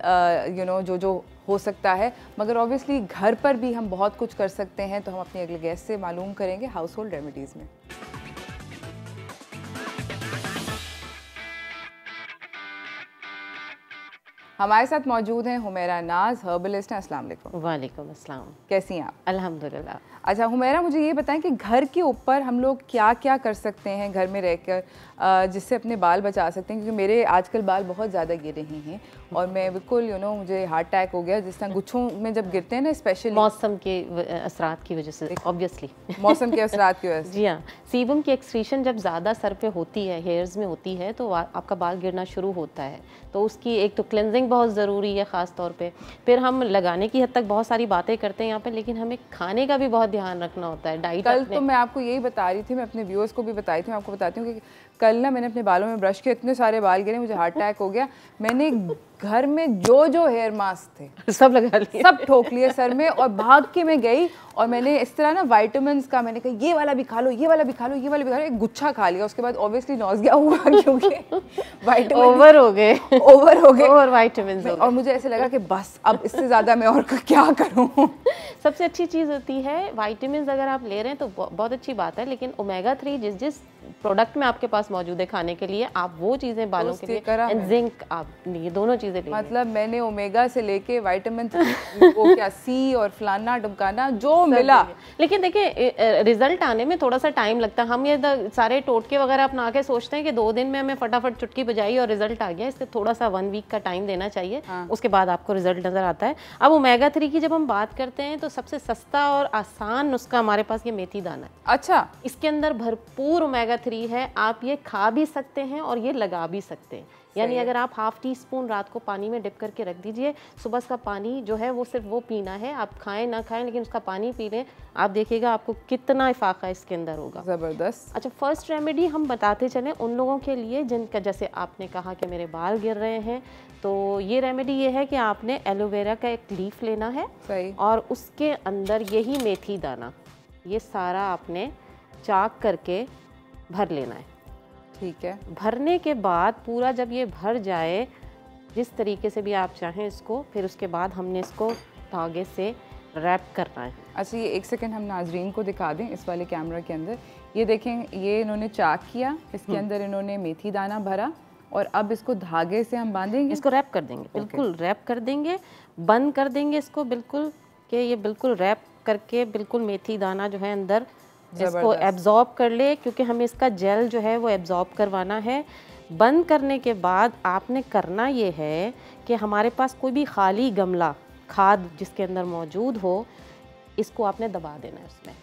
जो हो सकता है, मगर ऑब्वियसली घर पर भी हम बहुत कुछ कर सकते हैं। तो हम अपने अगले गेस्ट से मालूम करेंगे हाउस होल्ड रेमेडीज़ में। हमारे साथ मौजूद हैं हुमैरा नाज, हर्बलिस्ट हैं। अस्सलाम वालेकुम। वालेकुम अस्सलाम। कैसी हैं आप? अल्हम्दुलिल्लाह। अच्छा हुमैरा, मुझे ये बताएं कि घर के ऊपर हम लोग क्या क्या कर सकते हैं घर में रहकर जिससे अपने बाल बचा सकते हैं, क्योंकि मेरे आजकल बाल बहुत ज़्यादा गिर रहे हैं और मैं बिल्कुल मुझे हार्ट अटैक हो गया जिस तरह गुच्छों में जब गिरते हैं ना, स्पेशली मौसम के असरात की वजह से, ऑब्वियसली मौसम के असरात की वजह से। जी हाँ, सीबम की एक्सक्रीशन जब ज़्यादा सर पे होती है, हेयर्स में होती है, तो आपका बाल गिरना शुरू होता है। तो उसकी एक तो क्लेंजिंग बहुत ज़रूरी है ख़ास तौर पे। फिर हम लगाने की हद तक बहुत सारी बातें करते हैं यहाँ पे, लेकिन हमें खाने का भी बहुत ध्यान रखना होता है। डाइट कल तो मैं आपको यही बता रही थी, मैं अपने व्यूअर्स को भी बताई थी, मैं आपको बताती हूँ कि कल ना मैंने अपने बालों में ब्रश किया, इतने सारे बाल गिरे, मुझे हार्ट अटैक हो गया। मैंने घर में जो हेयर मास्क थे सब लगा लिए, सब ठोक लिए सर में और भाग के मैं गई और मैंने इस तरह ना विटामिन्स का मैंने कहा ये वाला भी खा लो, ये वाला भी खा लो, ये वाला भी खा लो, एक गुच्छा खा लिया। उसके बाद ऑब्वियसली नॉज़िया हुआ क्योंकि विटामिन ओवर हो गए और विटामिन। और मुझे ऐसे लगा कि बस अब इससे ज़्यादा मैं और क्या करूँ। सबसे अच्छी चीज़ होती है विटामिन, अगर आप ले रहे हैं तो बहुत अच्छी बात है, लेकिन ओमेगा 3 जिस प्रोडक्ट में आपके पास मौजूद है खाने के लिए, आप वो चीज़ें बालों के लिए एंड जिंक, आप ये दोनों चीज़ें ले। मतलब मैंने ओमेगा से लेके विटामिन वो क्या सी और फलाना डुमकाना जो मिला, लेकिन देखिए रिजल्ट आने में थोड़ा सा टाइम लगता है। हम ये सारे टोटके वगैरह अपना के सोचते हैं कि 2 दिन में हमें फटाफट चुटकी बजाई और रिजल्ट आ गया। इससे थोड़ा सा 1 वीक का टाइम देना चाहिए। उसके बाद आपको रिजल्ट नज़र आता है। अब ओमेगा 3 की जब हम बात करते हैं तो सबसे सस्ता और आसान नुस्खा हमारे पास ये मेथी दाना है। अच्छा, इसके अंदर भरपूर ओमेगा 3 है। आप ये खा भी सकते हैं और ये लगा भी सकते हैं। यानी अगर आप ½ टीस्पून रात को पानी में डिप करके रख दीजिए, सुबह का पानी जो है वो सिर्फ वो पीना है। आप खाएं ना खाएं लेकिन उसका पानी पी लें, आप देखिएगा आपको कितना इफाका इसके अंदर होगा। ज़बरदस्त। अच्छा, फर्स्ट रेमेडी हम बताते चलें उन लोगों के लिए जिनका, जैसे आपने कहा कि मेरे बाल गिर रहे हैं, तो ये रेमेडी ये है कि आपने एलोवेरा का एक लीफ लेना है। सही। और उसके अंदर यही मेथी दाना, ये सारा आपने चाक करके भर लेना है। ठीक है। भरने के बाद पूरा जब ये भर जाए, जिस तरीके से भी आप चाहें इसको, फिर उसके बाद हमने इसको धागे से रैप करना है। अच्छा, ये 1 सेकंड हम नाजरीन को दिखा दें इस वाले कैमरा के अंदर। ये देखें, ये इन्होंने चाक किया, इसके अंदर इन्होंने मेथी दाना भरा और अब इसको धागे से हम बांधेंगे, इसको रैप कर देंगे। बिल्कुल रैप कर देंगे, बंद कर देंगे इसको बिल्कुल, कि ये बिल्कुल रैप करके बिल्कुल मेथी दाना जो है अंदर इसको एब्जॉर्ब कर ले, क्योंकि हमें इसका जेल जो है वो एब्जॉर्ब करवाना है। बंद करने के बाद आपने करना ये है कि हमारे पास कोई भी खाली गमला, खाद जिसके अंदर मौजूद हो, इसको आपने दबा देना है उसमें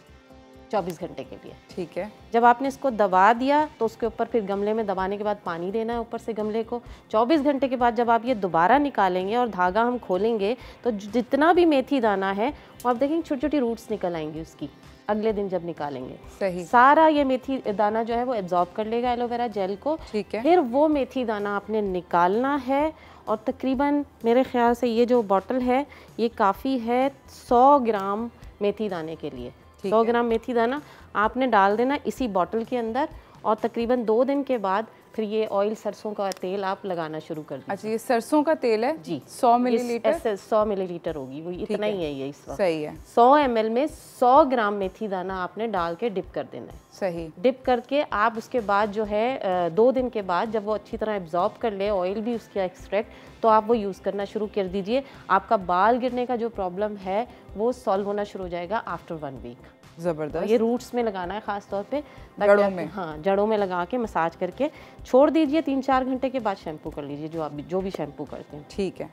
24 घंटे के लिए। ठीक है। जब आपने इसको दबा दिया तो उसके ऊपर फिर गमले में दबाने के बाद पानी देना है ऊपर से गमले को। 24 घंटे के बाद जब आप ये दोबारा निकालेंगे और धागा हम खोलेंगे तो जितना भी मेथी दाना है वो आप देखेंगे छोटी छोटी रूट्स निकल आएंगी उसकी, अगले दिन जब निकालेंगे। सही। सारा ये मेथी दाना जो है वो एब्जॉर्ब कर लेगा एलोवेरा जेल को। ठीक है। फिर वो मेथी दाना आपने निकालना है और तकरीबन मेरे ख्याल से ये जो बॉटल है ये काफ़ी है 100 ग्राम मेथी दाने के लिए। 100 ग्राम मेथी दाना आपने डाल देना इसी बॉटल के अंदर और तकरीबन 2 दिन के बाद फिर ये ऑयल, सरसों का तेल आप लगाना शुरू कर दीजिए। अच्छा, ये सरसों का तेल है जी, 100 मिलीलीटर। 100 मिलीलीटर होगी, वो इतना ही है ये इस वक्त। सही है। 100 ml में 100 ग्राम मेथी दाना आपने डाल के डिप कर देना है। सही। डिप करके आप उसके बाद जो है 2 दिन के बाद जब वो अच्छी तरह एब्जॉर्ब कर ले ऑयल भी उसका एक्सट्रैक्ट, तो आप वो यूज़ करना शुरू कर दीजिए। आपका बाल गिरने का जो प्रॉब्लम है वो सॉल्व होना शुरू हो जाएगा आफ्टर 1 वीक। ज़बरदस्त। ये रूट्स में लगाना है ख़ास तौर पे, जड़ों में। हाँ, जड़ों में लगा के मसाज करके छोड़ दीजिए। 3-4 घंटे के बाद शैम्पू कर लीजिए, जो भी शैम्पू करते हैं। ठीक है।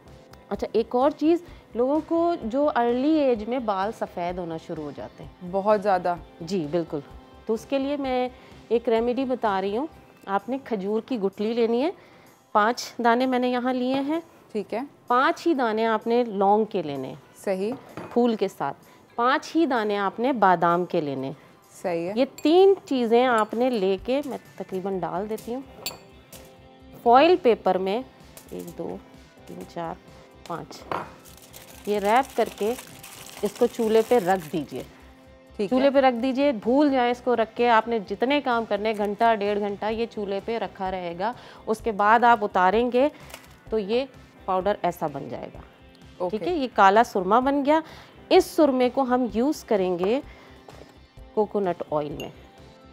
अच्छा, एक और चीज़, लोगों को जो अर्ली एज में बाल सफ़ेद होना शुरू हो जाते हैं बहुत ज़्यादा। जी बिल्कुल, तो उसके लिए मैं एक रेमेडी बता रही हूँ। आपने खजूर की गुठली लेनी है, 5 दाने मैंने यहाँ लिए हैं। ठीक है। 5 ही दाने आपने लौंग के लेने हैं, सही। फूल के साथ। 5 ही दाने आपने बादाम के लेने। सही है। ये 3 चीज़ें आपने लेके, मैं तकरीबन डाल देती हूँ फॉइल पेपर में, 1 2 3 4 5। ये रैप करके इसको चूल्हे पे रख दीजिए, चूल्हे पे रख दीजिए, भूल जाए इसको रख के। आपने जितने काम करने, घंटा 1.5 घंटा ये चूल्हे पे रखा रहेगा। उसके बाद आप उतारेंगे तो ये पाउडर ऐसा बन जाएगा। ठीक है, ये काला सुरमा बन गया। इस सुरमे को हम यूज़ करेंगे कोकोनट ऑयल में।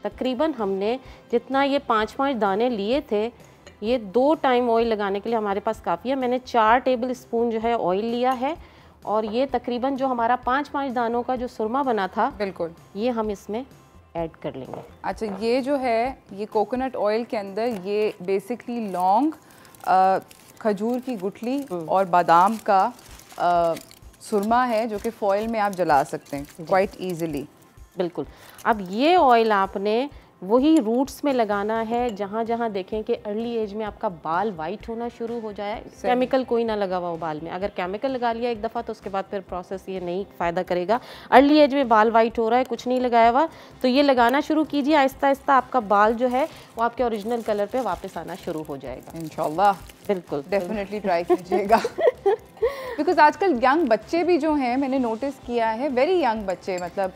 तकरीबन हमने जितना ये 5-5 दाने लिए थे, ये 2 टाइम ऑयल लगाने के लिए हमारे पास काफ़ी है। मैंने 4 टेबल स्पून जो है ऑयल लिया है, और ये तकरीबन जो हमारा 5-5 दानों का जो सुरमा बना था, बिल्कुल, ये हम इसमें ऐड कर लेंगे। अच्छा, ये जो है ये कोकोनट ऑयल के अंदर ये बेसिकली लौंग, खजूर की गुठली और बादाम का सुरमा है, जो कि फॉइल में आप जला सकते हैं क्वाइट ईजिली। बिल्कुल। अब ये ऑयल आपने वही रूट्स में लगाना है जहाँ जहाँ देखें कि अर्ली एज में आपका बाल वाइट होना शुरू हो जाए। केमिकल कोई ना लगा हुआ हो बाल में। अगर केमिकल लगा लिया एक दफ़ा तो उसके बाद फिर प्रोसेस ये नहीं फ़ायदा करेगा। अर्ली एज में बाल वाइट हो रहा है, कुछ नहीं लगाया हुआ, तो ये लगाना शुरू कीजिए। आहिस्ता आहिस्ता आपका बाल जो है वो आपके ओरिजिनल कलर पे वापस आना शुरू हो जाएगा इंशाल्लाह। बिल्कुल, डेफिनेटली ट्राई कीजिएगा। बिकॉज आजकल यंग बच्चे भी जो हैं, मैंने नोटिस किया है, वेरी यंग बच्चे, मतलब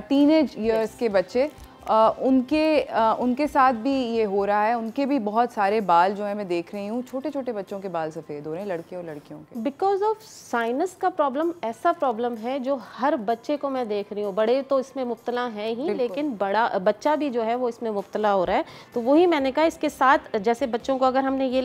टीनेज ईयर्स के बच्चे, उनके साथ भी ये हो रहा है। उनके भी बहुत सारे बाल जो है मैं देख रही हूँ, छोटे छोटे बच्चों के बाल सफ़ेद हो रहे हैं, लड़के और लड़कियों के। बिकॉज ऑफ साइनस का प्रॉब्लम, ऐसा प्रॉब्लम है जो हर बच्चे को मैं देख रही हूँ। बड़े तो इसमें मुब्तला हैं ही, लेकिन बच्चा भी जो है वो इसमें मुब्तला हो रहा है। तो वही मैंने कहा, इसके साथ जैसे बच्चों को अगर हमने ये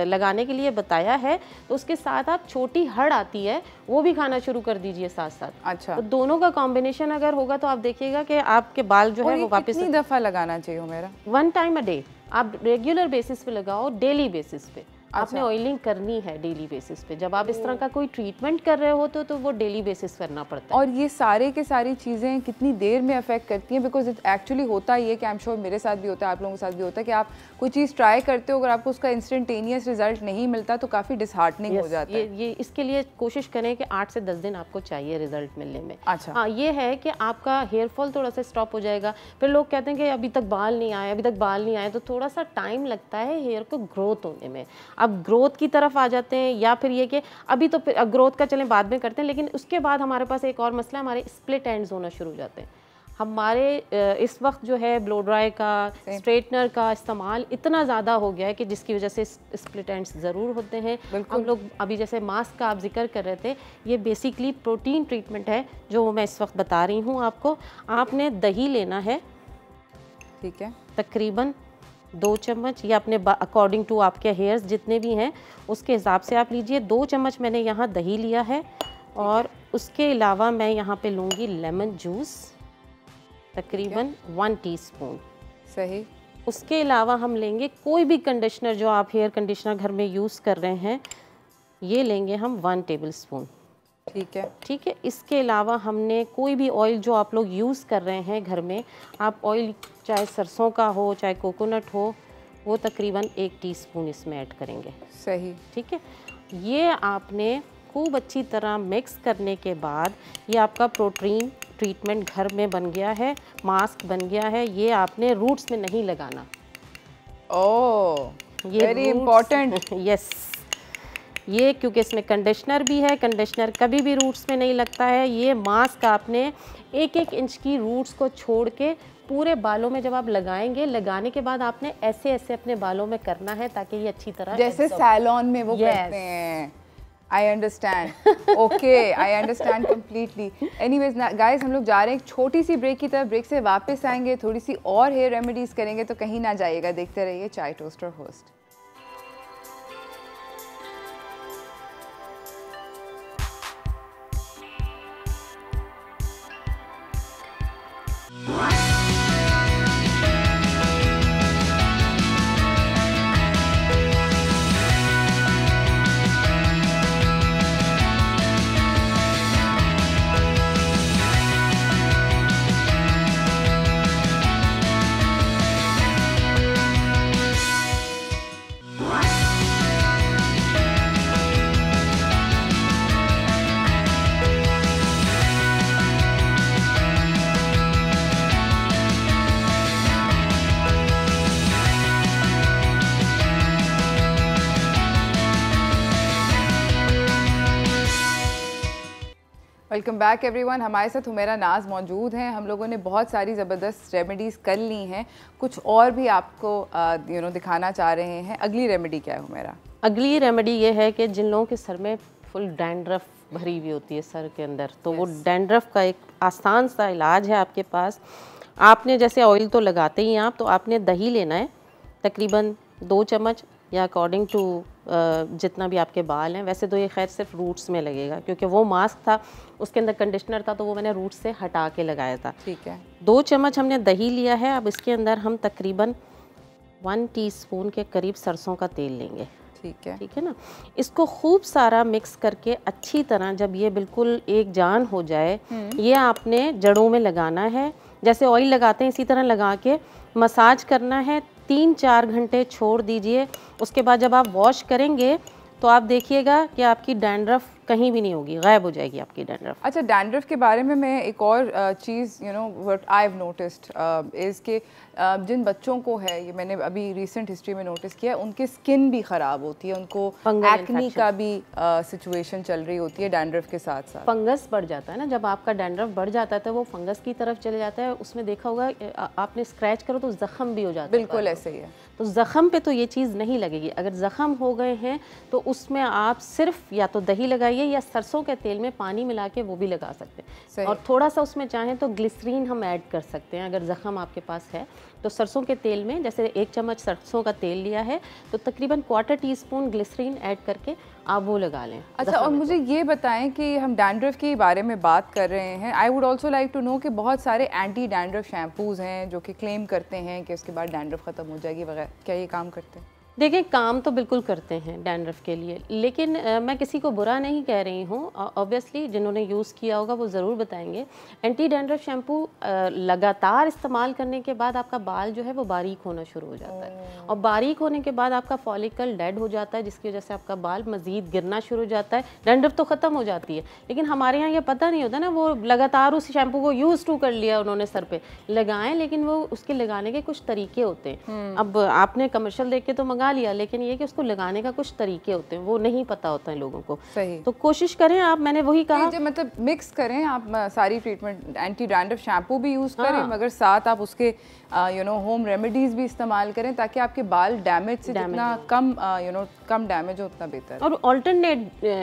लगाने के लिए बताया है, तो उसके साथ आप छोटी हड़ आती है वो भी खाना शुरू कर दीजिए साथ साथ। अच्छा, तो दोनों का कॉम्बिनेशन अगर होगा तो आप देखिएगा कि आपके बाल जो है वो वापस। कितनी दफ़ा लगाना चाहिए मेरा? 1 टाइम अ डे। आप रेगुलर बेसिस पे लगाओ, डेली बेसिस पे। आपने ऑयलिंग करनी है डेली बेसिस पे। जब आप इस तरह का कोई ट्रीटमेंट कर रहे हो तो वो डेली बेसिस करना पड़ता है। और ये सारे के सारी चीज़ें कितनी देर में अफेक्ट करती हैं? बिकॉज एक्चुअली होता ही है कि आई एम श्योर मेरे साथ भी होता है, आप लोगों के साथ भी होता है, कि आप कोई चीज़ ट्राई करते हो, अगर आपको उसका इंस्टेंटेनियस रिजल्ट नहीं मिलता तो काफ़ी डिसहार्टनिंग हो जाता है। ये इसके लिए कोशिश करें कि 8 से 10 दिन आपको चाहिए रिजल्ट मिलने में। अच्छा, हाँ, ये है कि आपका हेयर फॉल थोड़ा सा स्टॉप हो जाएगा। फिर लोग कहते हैं कि अभी तक बाल नहीं आए, अभी तक बाल नहीं आए, तो थोड़ा सा टाइम लगता है हेयर को ग्रोथ होने में। अब ग्रोथ की तरफ आ जाते हैं, या फिर ये कि अभी तो ग्रोथ का चलें बाद में करते हैं, लेकिन उसके बाद हमारे पास एक और मसला है, हमारे स्प्लिट एंड्स होना शुरू हो जाते हैं। हमारे इस वक्त जो है ब्लो ड्राई का, स्ट्रेटनर का इस्तेमाल इतना ज़्यादा हो गया है कि जिसकी वजह से स्प्लिट एंड्स ज़रूर होते हैं। हम लोग अभी जैसे मास्क का आप जिक्र कर रहे थे, ये बेसिकली प्रोटीन ट्रीटमेंट है जो मैं इस वक्त बता रही हूँ आपको। आपने दही लेना है, ठीक है, तकरीबन 2 चम्मच, या अपने अकॉर्डिंग टू आपके हेयर्स जितने भी हैं उसके हिसाब से आप लीजिए। 2 चम्मच मैंने यहाँ दही लिया है, और उसके अलावा मैं यहाँ पे लूँगी लेमन जूस, तकरीबन 1 टीस्पून। सही। उसके अलावा हम लेंगे कोई भी कंडीशनर जो आप हेयर कंडीशनर घर में यूज़ कर रहे हैं, ये लेंगे हम 1 टेबल स्पून। ठीक है, ठीक है। इसके अलावा हमने कोई भी ऑयल जो आप लोग यूज़ कर रहे हैं घर में, आप ऑयल चाहे सरसों का हो चाहे कोकोनट हो, वो तकरीबन 1 टीस्पून इसमें ऐड करेंगे। सही। ठीक है। ये आपने खूब अच्छी तरह मिक्स करने के बाद ये आपका प्रोटीन ट्रीटमेंट घर में बन गया है, मास्क बन गया है। ये आपने रूट्स में नहीं लगाना। ओह, ये वेरी इंपॉर्टेंट। यस, ये क्योंकि इसमें कंडीशनर भी है, कंडीशनर कभी भी रूट्स में नहीं लगता है। ये मास्क आपने 1-1 इंच की रूट्स को छोड़ के पूरे बालों में जब आप लगाएंगे, लगाने के बाद आपने ऐसे ऐसे अपने बालों में करना है ताकि ये अच्छी तरह, जैसे सैलून में वो करते हैं। I understand, okay, I understand completely. Anyways guys, हम लोग जा रहे हैं एक छोटी सी ब्रेक की तरफ। ब्रेक से वापस आएंगे, थोड़ी सी और हेयर रेमेडीज़ करेंगे, तो कहीं ना जाइएगा, देखते रहिए चाय toaster host. Welcome back everyone. हमारे साथ हुमैरा नाज मौजूद हैं। हम लोगों ने बहुत सारी ज़बरदस्त रेमेडीज़ कर ली हैं, कुछ और भी आपको दिखाना चाह रहे हैं। अगली रेमेडी क्या है हुमैरा? अगली रेमेडी ये है कि जिन लोगों के सर में फुल डैंड्रफ भरी हुई होती है सर के अंदर, तो वो डैंड्रफ का एक आसान सा इलाज है आपके पास। आपने जैसे ऑयल तो लगाते ही हैं आप, तो आपने दही लेना है तकरीबन 2 चम्मच या अकॉर्डिंग टू जितना भी आपके बाल हैं। वैसे तो ये खैर सिर्फ रूट्स में लगेगा, क्योंकि वो मास्क था उसके अंदर कंडीशनर था, तो वो मैंने रूट्स से हटा के लगाया था। ठीक है। 2 चम्मच हमने दही लिया है। अब इसके अंदर हम तकरीबन 1 टीस्पून के करीब सरसों का तेल लेंगे। ठीक है। ठीक है ना। इसको खूब सारा मिक्स करके अच्छी तरह जब ये बिल्कुल एक जान हो जाए, ये आपने जड़ों में लगाना है। जैसे ऑयल लगाते हैं इसी तरह लगा के मसाज करना है। 3-4 घंटे छोड़ दीजिए। उसके बाद जब आप वॉश करेंगे तो आप देखिएगा कि आपकी डैंड्रफ कहीं भी नहीं होगी, गायब हो जाएगी आपकी डैंड्रफ। अच्छा, डैंड्रफ के बारे में मैं एक और चीज़ what I have noticed is के जिन बच्चों को है, ये मैंने अभी रिसेंट हिस्ट्री में नोटिस किया है, उनकी स्किन भी ख़राब होती है, उनको एक्नी का भी सिचुएशन चल रही होती है डैंड्रफ के साथ साथ। फंगस बढ़ जाता है ना, जब आपका डैंड्रफ बढ़ जाता है तो वो फंगस की तरफ चले जाता है। उसमें देखा होगा आपने स्क्रैच करो तो ज़ख़म भी हो जाता है। बिल्कुल ऐसे ही है। तो ज़ख़म पे तो ये चीज़ नहीं लगेगी। अगर ज़ख़म हो गए हैं तो उसमें आप सिर्फ या तो दही लगाइए या सरसों के तेल में पानी मिला के वो भी लगा सकते हैं। और थोड़ा सा उसमें चाहें तो ग्लिसरीन हम ऐड कर सकते हैं। अगर ज़ख़म आपके पास है तो सरसों के तेल में, जैसे 1 चम्मच सरसों का तेल लिया है तो तकरीबन 1/4 टीस्पून ग्लिसरीन ऐड करके आप वो लगा लें। अच्छा, और मुझे ये बताएं कि हम डैंड्रफ के बारे में बात कर रहे हैं, I would also like to know कि बहुत सारे एंटी डैंड्रफ शैम्पूज़ हैं जो कि क्लेम करते हैं कि उसके बाद डैंड्रफ ख़त्म हो जाएगी वगैरह। क्या ये काम करते हैं? देखिए, काम तो बिल्कुल करते हैं डैंड्रफ के लिए, लेकिन मैं किसी को बुरा नहीं कह रही हूँ। ऑब्वियसली जिन्होंने यूज़ किया होगा वो ज़रूर बताएंगे। एंटी डैंड्रफ शैम्पू लगातार इस्तेमाल करने के बाद आपका बाल जो है वो बारीक होना शुरू हो जाता है, और बारीक होने के बाद आपका फॉलिकल डेड हो जाता है, जिसकी वजह से आपका बाल मज़ीद गिरना शुरू हो जाता है। डैंड्रफ तो ख़त्म हो जाती है, लेकिन हमारे यहाँ ये पता नहीं होता ना, वो लगातार उस शैम्पू को यूज़ टू कर लिया उन्होंने, सर पे लगाएं, लेकिन वो उसके लगाने के कुछ तरीके होते हैं। अब आपने कमर्शियल देख के तो मंगा लिया, लेकिन ये कि उसको लगाने का कुछ तरीके होते हैं, वो नहीं पता होता है लोगों को। सही। तो कोशिश करें आप, मैंने वही कहा, मतलब मिक्स करें आप सारी ट्रीटमेंट, एंटी डैंड्रफ शैम्पू भी यूज़ करें, मगर साथ आप उसके होम रेमेडीज़ भी इस्तेमाल करें, ताकि आपके बाल डैमेज से जितना कम कम डैमेज हो उतना बेहतर। और ऑल्टरनेट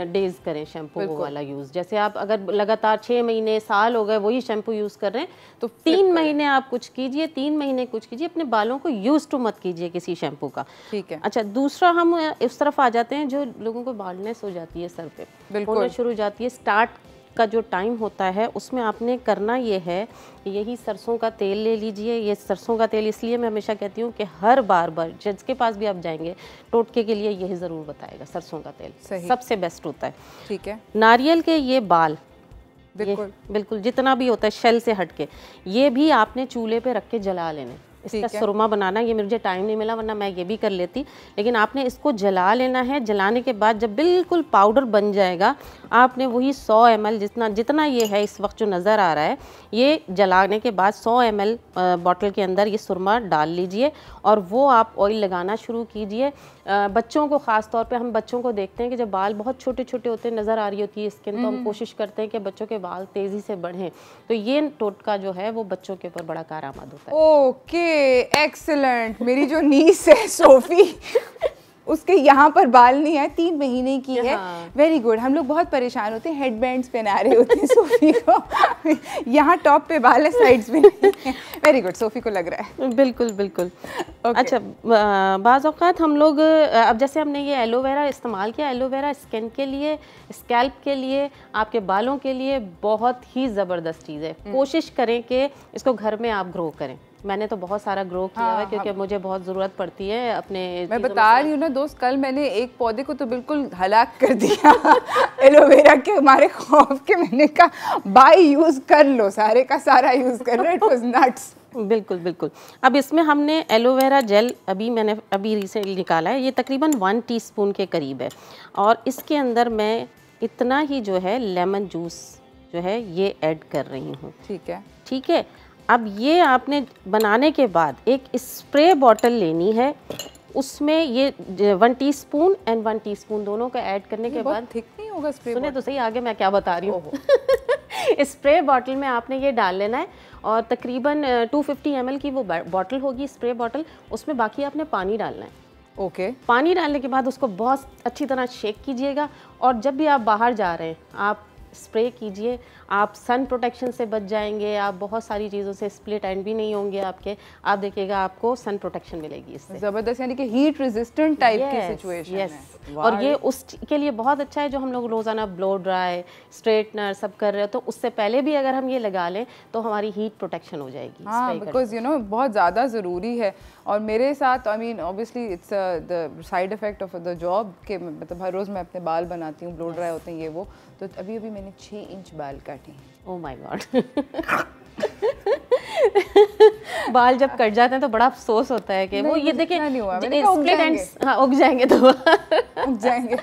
डेज करें शैम्पू वाला यूज़। जैसे आप अगर लगातार 6 महीने साल हो गए वही शैम्पू यूज़ कर रहे हैं, तो 3 महीने आप कुछ कीजिए, 3 महीने कुछ कीजिए, अपने बालों को यूज़ टू मत कीजिए किसी शैम्पू का। ठीक है। अच्छा, दूसरा हम इस तरफ आ जाते हैं, जो लोगों को बाल्डनेस हो जाती है सर पे, होना शुरू हो जाती है, स्टार्ट का जो टाइम होता है उसमें आपने करना ये है, यही सरसों का तेल ले लीजिए। ये सरसों का तेल इसलिए मैं हमेशा कहती हूँ कि हर बार जिसके पास भी आप जाएंगे टोटके के लिए यही ज़रूर बताएगा, सरसों का तेल सबसे बेस्ट होता है। ठीक है। नारियल के ये बाल बिल्कुल जितना भी होता है शेल से हटके, ये भी आपने चूल्हे पे रख के जला लेने। इसका सुरमा बनाना, ये मुझे टाइम नहीं मिला वरना मैं ये भी कर लेती, लेकिन आपने इसको जला लेना है। जलाने के बाद जब बिल्कुल पाउडर बन जाएगा, आपने वही 100 ml जितना ये है इस वक्त जो नज़र आ रहा है, ये जलाने के बाद 100 ml बॉटल के अंदर ये सुरमा डाल लीजिए और वो आप ऑयल लगाना शुरू कीजिए। बच्चों को ख़ास तौर पे हम बच्चों को देखते हैं कि जब बाल बहुत छोटे छोटे होते हैं, नज़र आ रही होती है स्किन, तो हम कोशिश करते हैं कि बच्चों के बाल तेज़ी से बढ़ें, तो ये टोटका जो है वो बच्चों के ऊपर बड़ा कारआमद होता है। Okay, excellent. मेरी जो नीस है सोफी, उसके यहाँ पर बाल नहीं है, 3 महीने की है। Very good. हम लोग बहुत परेशान होते हैं, हेडबैंड्स पहना रहे होते हैं सोफी को, यहाँ टॉप पे बाल है, साइड्स में नहीं है। वेरी गुड, सोफी को लग रहा है। बिल्कुल बिल्कुल। अच्छा, बाज़ औक़ात हम लोग, अब जैसे हमने ये एलोवेरा इस्तेमाल किया, एलोवेरा स्किन के लिए, स्कैल्प के लिए, आपके बालों के लिए बहुत ही ज़बरदस्त चीज़ है। कोशिश करें कि इसको घर में आप ग्रो करें। मैंने तो बहुत सारा ग्रो किया है, क्योंकि मुझे बहुत ज़रूरत पड़ती है अपने। मैं बता रही हूँ ना दोस्त, कल मैंने एक पौधे को तो बिल्कुल हलाक कर दिया एलोवेरा के हमारे खौफ के। मैंने कहा भाई यूज़ कर लो, सारे का सारा यूज़ कर लो, इट वाज नट्स। बिल्कुल बिल्कुल। अब इसमें हमने एलोवेरा जेल मैंने अभी रिसेंटली निकाला है, ये तकरीबन 1 टीस्पून के करीब है, और इसके अंदर मैं इतना ही जो है लेमन जूस जो है ये ऐड कर रही हूँ। ठीक है। ठीक है। अब ये आपने बनाने के बाद एक स्प्रे बॉटल लेनी है, उसमें ये 1 टीस्पून एंड 1 टीस्पून दोनों का ऐड करने के बाद। ठीक नहीं होगा स्प्रे? सुने तो सही आगे मैं क्या बता रही हूँ। स्प्रे बॉटल में आपने ये डाल लेना है और तकरीबन 250 ml की वो बॉटल होगी, स्प्रे बॉटल, उसमें बाकी आपने पानी डालना है। ओके पानी डालने के बाद उसको बहुत अच्छी तरह शेक कीजिएगा और जब भी आप बाहर जा रहे हैं आप स्प्रे कीजिए। आप सन प्रोटेक्शन से बच जाएंगे, आप बहुत सारी चीज़ों से स्प्लिट एंड भी नहीं होंगे आपके, आप देखिएगा आपको सन प्रोटेक्शन मिलेगी इससे। ज़बरदस्त, यानी कि हीट रेजिस्टेंट टाइप की सिचुएशन है। और ये उसके लिए बहुत अच्छा है जो हम लोग रोज़ाना ब्लो ड्राई, स्ट्रेटनर सब कर रहे हो, तो उससे पहले भी अगर हम ये लगा लें तो हमारी हीट प्रोटेक्शन हो जाएगी। हाँ, बिकॉज बहुत ज़्यादा ज़रूरी है। और मेरे साथ I mean obviously it's the side effect of the job के, मतलब हर रोज़ मैं अपने बाल बनाती हूँ, ब्लो ड्राई होते हैं ये वो, तो अभी मैंने 6 इंच बाल काटे हैं। Oh my God. बाल जब कट जाते हैं तो बड़ा अफसोस होता है कि वो ये देखें स्प्लिट एंड्स, हाँ उग जाएंगे तो उग जाएंगे।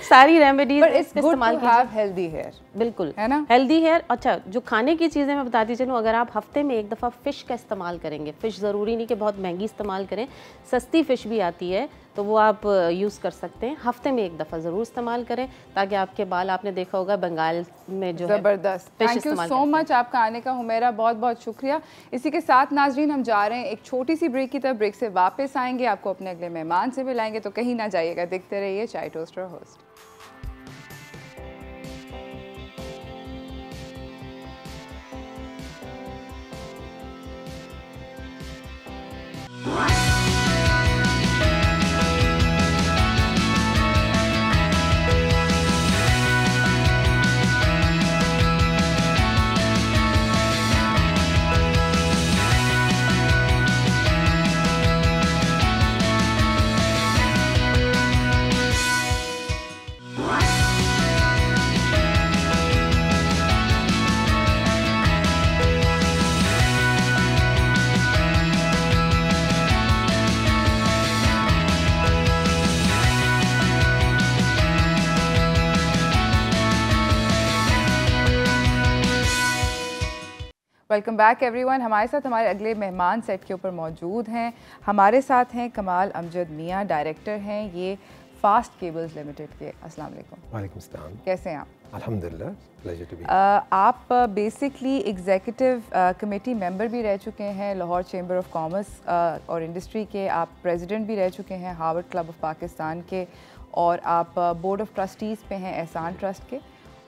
सारी रेमेडीज इस्तेमाल हैव हेल्दी हेयर, बिल्कुल है ना, हेल्दी हेयर। अच्छा, जो खाने की चीज़ें मैं बताती चलूँ, अगर आप हफ्ते में एक दफ़ा फ़िश का इस्तेमाल करेंगे, फ़िश ज़रूरी नहीं कि बहुत महंगी इस्तेमाल करें, सस्ती फ़िश भी आती है तो वो आप यूज़ कर सकते हैं। हफ्ते में एक दफ़ा ज़रूर इस्तेमाल करें ताकि आपके बाल, आपने देखा होगा बंगाल में जो ज़बरदस्त। थैंक यू सो मच आपका आने का, हुमैरा बहुत बहुत शुक्रिया। इसी के साथ नाजरीन हम जा रहे हैं एक छोटी सी ब्रेक की तरफ, ब्रेक से वापस आएंगे, आपको अपने अगले मेहमान से मिलाएंगे, तो कहीं ना जाइएगा, देखते रहिए चाय toaster host. Welcome back everyone. हमारे साथ हमारे अगले मेहमान सेट के ऊपर मौजूद हैं। हमारे साथ हैं कमाल अमजद मियाँ, डायरेक्टर हैं ये फास्ट केबल्स लिमिटेड के। अस्सलाम वालेकुम। वालेकुम सलाम। कैसे हैं आप? अल्हम्दुलिल्लाह, प्लेजर टू बी। आप बेसिकली एग्जीक्यूटिव कमेटी मेंबर भी रह चुके हैं लाहौर चैम्बर ऑफ कॉमर्स और इंडस्ट्री के, आप प्रेसिडेंट भी रह चुके हैं हार्वर्ड क्लब ऑफ पाकिस्तान के, और आप बोर्ड ऑफ ट्रस्टीज़ पे हैं एहसान ट्रस्ट के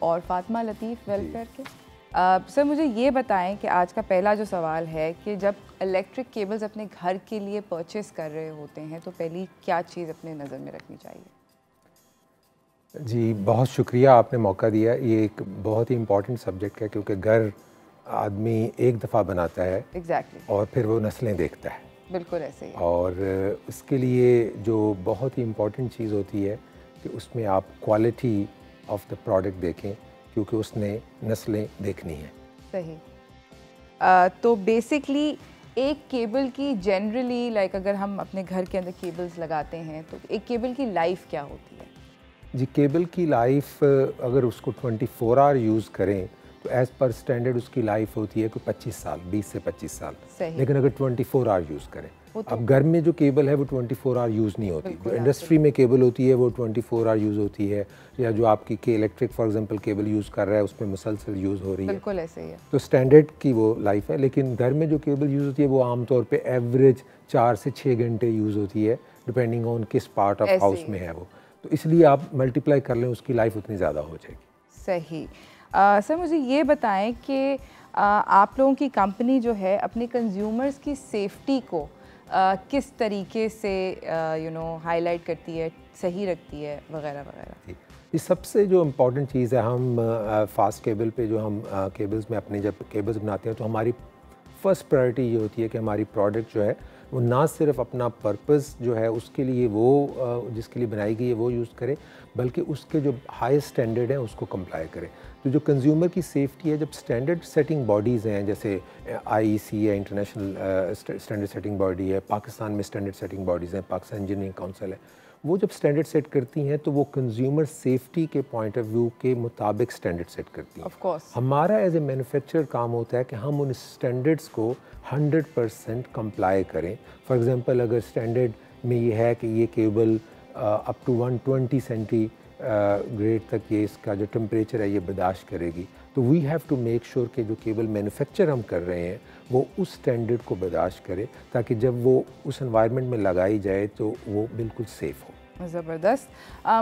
और फातिमा लतीफ़ वेलफेयर के। सर मुझे ये बताएं कि आज का पहला जो सवाल है कि जब इलेक्ट्रिक केबल्स अपने घर के लिए परचेस कर रहे होते हैं तो पहली क्या चीज़ अपने नज़र में रखनी चाहिए? जी बहुत शुक्रिया, आपने मौका दिया। ये एक बहुत ही इम्पॉर्टेंट सब्जेक्ट है क्योंकि घर आदमी एक दफ़ा बनाता है एग्जैक्टली और फिर वो नस्लें देखता है। बिल्कुल ऐसे ही। और उसके लिए जो बहुत ही इम्पॉर्टेंट चीज़ होती है कि उसमें आप क्वालिटी ऑफ द प्रोडक्ट देखें क्योंकि उसने नस्लें देखनी है। सही। तो बेसिकली एक केबल की जनरली लाइक अगर हम अपने घर के अंदर केबल्स लगाते हैं तो एक केबल की लाइफ क्या होती है? जी केबल की लाइफ अगर उसको 24 आवर यूज़ करें तो एज़ पर स्टैंडर्ड उसकी लाइफ होती है कोई 25 साल, 20 से 25 साल। सही। लेकिन अगर 24 आवर यूज़ करें, अब घर में जो केबल है वो 24 आवर यूज़ नहीं होती। जो इंडस्ट्री में केबल होती है वो 24 आवर यूज़ होती है, या जो आपकी के electric for example cable use कर रहा है उसमें मुसलसल यूज़ हो रही है। बिल्कुल ऐसे ही है। तो स्टैंडर्ड की वो लाइफ है। लेकिन घर में जो केबल यूज़ होती है वो आमतौर पे एवरेज 4 से 6 घंटे यूज़ होती है, डिपेंडिंग ऑन किस पार्ट ऑफ हाउस में है वो। तो इसलिए आप मल्टीप्लाई कर लें, उसकी लाइफ उतनी ज़्यादा हो जाएगी। सही। सर मुझे ये बताएं कि आप लोगों की कंपनी जो है अपने कंज्यूमर्स की सेफ्टी को किस तरीके से हाईलाइट करती है, सही रखती है वगैरह वगैरह? ये सबसे जो इम्पॉर्टेंट चीज़ है, हम फास्ट केबल पे जो हम केबल्स में अपने जब केबल्स बनाते हैं तो हमारी फर्स्ट प्रायोरिटी ये होती है कि हमारी प्रोडक्ट जो है वो ना सिर्फ अपना पर्पस जो है उसके लिए वो जिसके लिए बनाई गई है वो यूज़ करे, बल्कि उसके जो हाई स्टैंडर्ड है उसको कंप्लाई करे। तो जो कंज्यूमर की सेफ्टी है, जब स्टैंडर्ड सेटिंग बॉडीज़ हैं जैसे IEC है, इंटरनेशनल स्टैंडर्ड सेटिंग बॉडी है, पाकिस्तान में स्टैंडर्ड सेटिंग बॉडीज़ हैं, पाकिस्तान इंजीनियरिंग काउंसिल है, वो जब स्टैंडर्ड सेट करती हैं तो वो कंज्यूमर सेफ्टी के पॉइंट ऑफ व्यू के मुताबिक स्टैंडर्ड सेट करती हैं। ऑफ कोर्स हमारा एज ए मैन्युफैक्चरर काम होता है कि हम उन स्टैंडर्ड्स को 100% कंप्लाई करें। फॉर एग्जांपल अगर स्टैंडर्ड में ये है कि ये केबल अप टू 120 ग्रेड तक ये इसका जो टेम्परेचर है ये बर्दाश्त करेगी। तो we have to make sure कि जो केबल मैन्युफैक्चर हम कर रहे हैं वो उस स्टैंडर्ड को बर्दाश्त करे, ताकि जब वो उस एनवायरनमेंट में लगाई जाए तो वो बिल्कुल सेफ़ हो। ज़बरदस्त।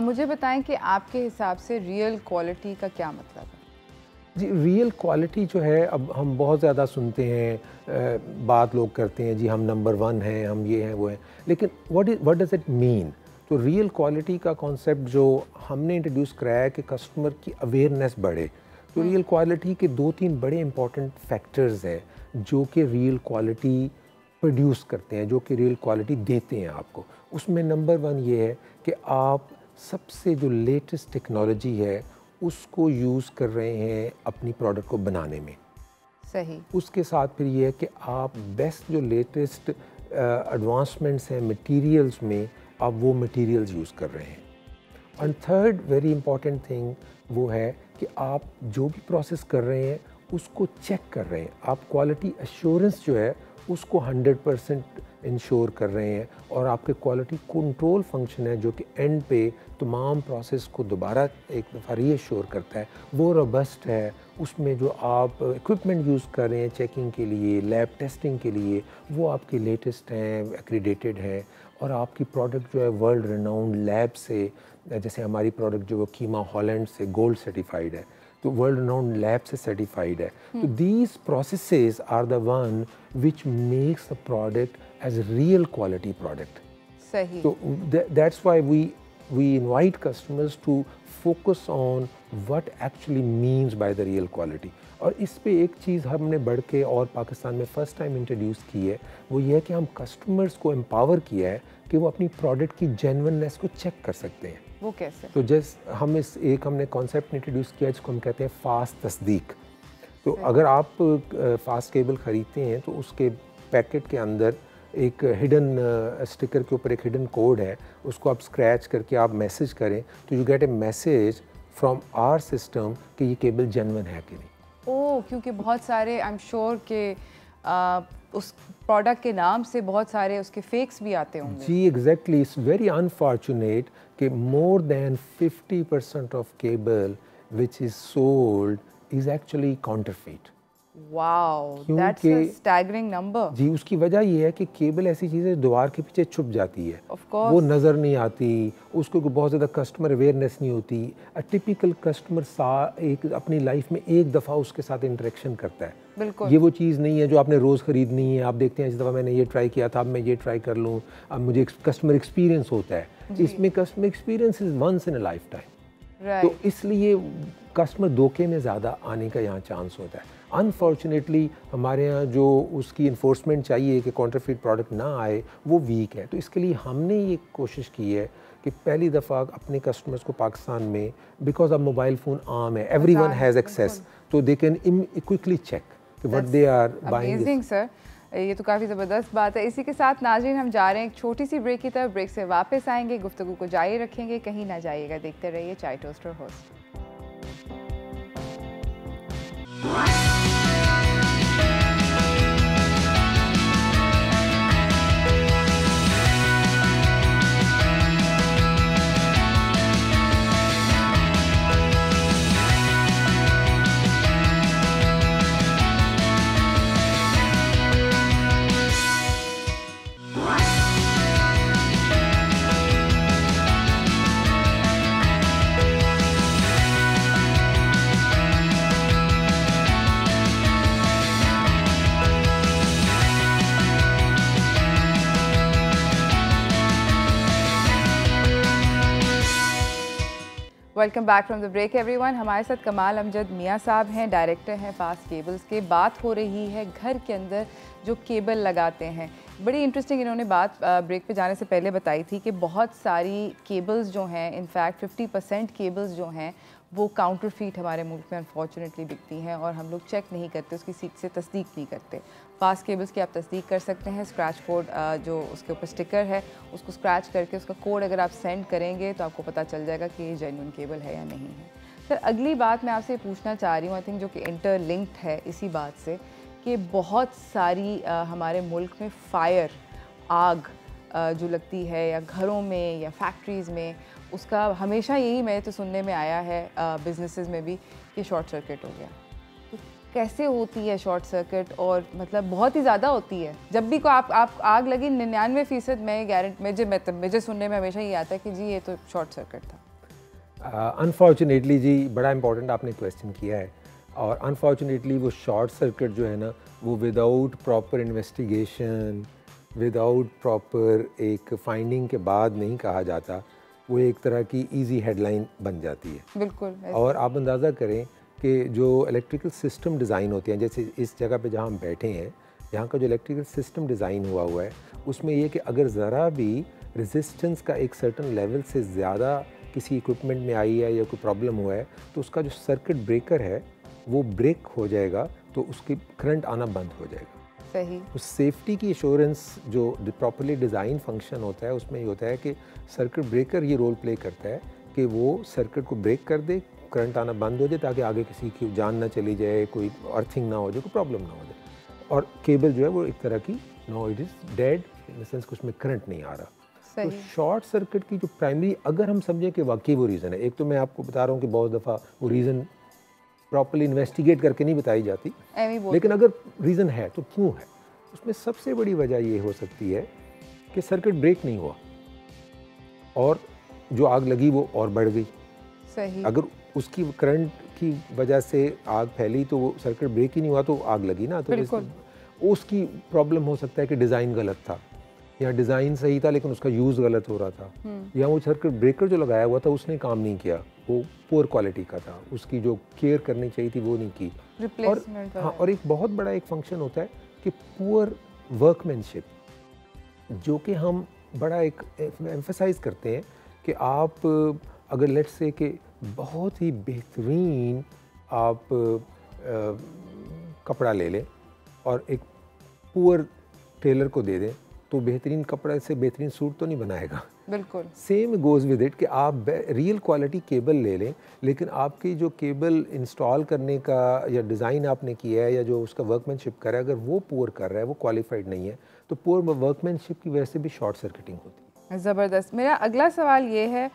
मुझे बताएं कि आपके हिसाब से रियल क्वालिटी का क्या मतलब है? जी, रियल क्वालिटी जो है, अब हम बहुत ज़्यादा सुनते हैं, बात लोग करते हैं जी हम नंबर 1 हैं, हम ये हैं वो हैं, लेकिन व्हाट डज़ इट मीन? तो रियल क्वालिटी का कॉन्सेप्ट जो हमने इंट्रोड्यूस कराया है कि कस्टमर की अवेयरनेस बढ़े। तो रियल क्वालिटी के 2-3 बड़े इंपॉर्टेंट फैक्टर्स हैं जो कि रियल क्वालिटी प्रोड्यूस करते हैं, जो कि रियल क्वालिटी देते हैं आपको। उसमें नंबर 1 ये है कि आप सबसे जो लेटेस्ट टेक्नोलॉजी है उसको यूज़ कर रहे हैं अपनी प्रोडक्ट को बनाने में। सही। उसके साथ फिर ये है कि आप बेस्ट जो लेटेस्ट एडवांसमेंट्स हैं मटेरियल्स में, आप वो मटेरियल्स यूज़ कर रहे हैं। And third very important thing वो है कि आप जो भी प्रोसेस कर रहे हैं उसको चेक कर रहे हैं। आप क्वालिटी एश्योरेंस जो है उसको 100% इंश्योर कर रहे हैं, और आपके क्वालिटी कंट्रोल फंक्शन है जो कि एंड पे तमाम प्रोसेस को दोबारा एक दफ़ा रीअश्योर करता है, वो रोबस्ट है। उसमें जो आप इक्विपमेंट यूज़ कर रहे हैं चेकिंग के लिए, लैब टेस्टिंग के लिए, वो आपके लेटेस्ट हैं, एक्रीडेटेड हैं, और आपकी प्रोडक्ट जो है वर्ल्ड रिनाउंड लैब से, जैसे हमारी प्रोडक्ट जो कीमा हॉलैंड से गोल्ड सर्टिफाइड है, तो वर्ल्ड रिनाउंड लैब से सर्टिफाइड है। तो these processes are the one which makes the product as real quality product. सही। तो that's why we invite customers to focus on what actually means by the real quality. और इस पे एक चीज़ हमने बढ़ के और पाकिस्तान में फ़र्स्ट टाइम इंट्रोड्यूस की है, वो ये है कि हम कस्टमर्स को एम्पावर किया है कि वो अपनी प्रोडक्ट की जेन्युइननेस को चेक कर सकते हैं। वो कैसे? तो जैसे हमने कॉन्सेप्ट इंट्रोड्यूस किया जिसको हम कहते हैं फ़ास्ट तस्दीक। तो अगर आप फ़ास्ट केबल ख़रीदते हैं तो उसके पैकेट के अंदर एक हिडन स्टिकर के ऊपर एक हिडन कोड है, उसको आप स्क्रैच करके आप मैसेज करें तो you get a message from our system कि ये केबल जेन्युइन है कि नहीं। ओह, क्योंकि बहुत सारे आई एम श्योर के उस प्रोडक्ट के नाम से बहुत सारे उसके फेक्स भी आते होंगे। जी एग्जैक्टली, इट्स वेरी अनफॉर्चुनेट कि more than 50% of cable which is sold is actually counterfeit. Wow, that's a staggering number. जी, उसकी वजह ये है कि केबल ऐसी चीज़ है दीवार के पीछे छुप जाती है, Of course. वो नज़र नहीं आती, उसको बहुत ज़्यादा कस्टमर अवेयरनेस नहीं होती। अ टिपिकल कस्टमर एक अपनी लाइफ में एक दफ़ा उसके साथ इंटरेक्शन करता है। बिल्कुल। ये वो चीज़ नहीं है जो आपने रोज़ ख़रीदनी है। आप देखते हैं इस दफ़ा मैंने ये ट्राई किया था, अब मैं ये ट्राई कर लूँ, अब मुझे कस्टमर एक्सपीरियंस होता है। इसमें customer experience is once in a life time. तो इसलिए कस्टमर धोखे में ज़्यादा आने का यहाँ चांस होता है। अनफॉर्चुनेटली हमारे यहाँ जो उसकी इन्फोर्समेंट चाहिए कि काउंटरफीट प्रोडक्ट ना आए, वो वीक है। तो इसके लिए हमने ये कोशिश की है कि पहली दफ़ा अपने कस्टमर्स को पाकिस्तान में, बिकॉज अब मोबाइल फ़ोन आम है, एवरीवन हैज़ एक्सेस, तो दे कैन क्विकली चेक कि what they are buying. Amazing sir, ये तो काफ़ी ज़बरदस्त बात है। इसी के साथ नाज़रीन हम जा रहे हैं एक छोटी सी ब्रेक की तरफ। ब्रेक से वापस आएंगे, गुफ्तगू को जारी रखेंगे, कहीं ना जाइएगा, देखते रहिए चाय toaster host. Welcome back from the break everyone. हमारे साथ कमाल अमजद मियाँ साहब हैं, डायरेक्टर हैं फास्ट केबल्स के। बात हो रही है घर के अंदर जो केबल लगाते हैं। बड़ी इंटरेस्टिंग इन्होंने बात ब्रेक पे जाने से पहले बताई थी कि बहुत सारी केबल्स जो हैं, इनफैक्ट 50% केबल्स जो हैं वो काउंटरफीट हमारे मुल्क में अनफॉर्चुनेटली बिकती हैं और हम लोग चेक नहीं करते, उसकी सीट से तस्दीक नहीं करते। फास्ट केबल्स की आप तस्दीक कर सकते हैं। स्क्रैच कोड जो उसके ऊपर स्टिकर है उसको स्क्रैच करके उसका कोड अगर आप सेंड करेंगे तो आपको पता चल जाएगा कि ये जेन्युइन केबल है या नहीं है। सर, अगली बात मैं आपसे पूछना चाह रही हूँ, आई थिंक जो कि इंटरलिंक्ड है इसी बात से, कि बहुत सारी हमारे मुल्क में फायर, आग जो लगती है या घरों में या फैक्ट्रीज़ में, उसका हमेशा यही मैं तो सुनने में आया है बिजनेसेस में भी कि शॉर्ट सर्किट हो गया। तो कैसे होती है शॉर्ट सर्किट? और मतलब बहुत ही ज़्यादा होती है। जब भी को आप आग लगी 99% मैं गारंटी मुझे सुनने में हमेशा ये आता है कि जी ये तो शॉर्ट सर्किट था। अनफॉर्चुनेटली जी, बड़ा इंपॉर्टेंट आपने क्वेश्चन किया है। और अनफॉर्चुनेटली वो शॉर्ट सर्किट जो है ना, वो without proper investigation, without proper एक फाइंडिंग के बाद नहीं कहा जाता, वो एक तरह की इजी हेडलाइन बन जाती है। बिल्कुल। और आप अंदाज़ा करें कि जो इलेक्ट्रिकल सिस्टम डिज़ाइन होते हैं, जैसे इस जगह पे जहाँ हम बैठे हैं, यहाँ का जो इलेक्ट्रिकल सिस्टम डिज़ाइन हुआ है, उसमें ये कि अगर ज़रा भी रेजिस्टेंस का एक सर्टन लेवल से ज़्यादा किसी इक्विपमेंट में आई है या कोई प्रॉब्लम हुआ है, तो उसका जो सर्किट ब्रेकर है वो ब्रेक हो जाएगा, तो उसकी करंट आना बंद हो जाएगा। सही। उस सेफ्टी की एश्योरेंस जो प्रॉपर्ली डिज़ाइन फंक्शन होता है, उसमें ये होता है कि सर्किट ब्रेकर ये रोल प्ले करता है कि वो सर्किट को ब्रेक कर दे, करंट आना बंद हो जाए, ताकि आगे किसी की जान ना चली जाए, कोई अर्थिंग ना हो जाए, कोई प्रॉब्लम ना हो जाए। और केबल जो है वो एक तरह की no it is dead, in the sense कि उसमें करंट नहीं आ रहा। तो शॉर्ट सर्किट की जो प्राइमरी, अगर हम समझें कि वाकई वो रीज़न है, एक तो मैं आपको बता रहा हूँ कि बहुत दफ़ा वो रीज़न प्रॉपर्ली इन्वेस्टिगेट करके नहीं बताई जाती, लेकिन अगर रीज़न है तो क्यों है, उसमें सबसे बड़ी वजह ये हो सकती है कि सर्किट ब्रेक नहीं हुआ और जो आग लगी वो और बढ़ गई। सही। अगर उसकी करंट की वजह से आग फैली तो वो सर्किट ब्रेक ही नहीं हुआ, तो आग लगी ना। तो उसकी प्रॉब्लम हो सकता है कि डिज़ाइन गलत था, या डिज़ाइन सही था लेकिन उसका यूज़ गलत हो रहा था, या वो सर्किट ब्रेकर जो लगाया हुआ था उसने काम नहीं किया, वो पुअर क्वालिटी का था, उसकी जो केयर करनी चाहिए थी वो नहीं की। और एक बहुत बड़ा एक फंक्शन होता है कि पुअर वर्कमैनशिप, जो कि हम बड़ा एक एम्फसाइज करते हैं कि आप अगर लेट्स से कि बहुत ही बेहतरीन आप कपड़ा ले लें और एक पुअर टेलर को दे दें, तो बेहतरीन कपड़ा से बेहतरीन सूट तो नहीं बनाएगा। बिल्कुल। सेम गोज़ विद इट कि आप रियल क्वालिटी केबल ले लें, लेकिन आपकी जो केबल इंस्टॉल करने का या डिज़ाइन आपने किया है या जो उसका वर्कमैनशिप कर रहा है, अगर वो पुअर कर रहा है, वो क्वालिफाइड नहीं है, तो पुअर वर्कमैनशिप की वजह से भी शॉर्ट सर्किटिंग होती है। ज़बरदस्त। मेरा अगला सवाल ये है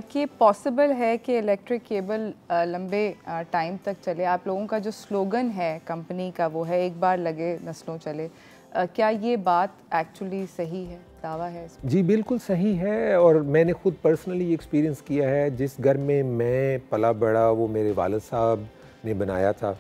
कि पॉसिबल है कि इलेक्ट्रिक केबल लंबे टाइम तक चले? आप लोगों का जो स्लोगन है कंपनी का वो है एक बार लगे नस्लों चले, क्या ये बात एक्चुअली सही है, दावा है इसमें? जी बिल्कुल सही है, और मैंने खुद पर्सनली एक्सपीरियंस किया है। जिस घर में मैं पला बड़ा वो मेरे वालिद साहब ने बनाया था,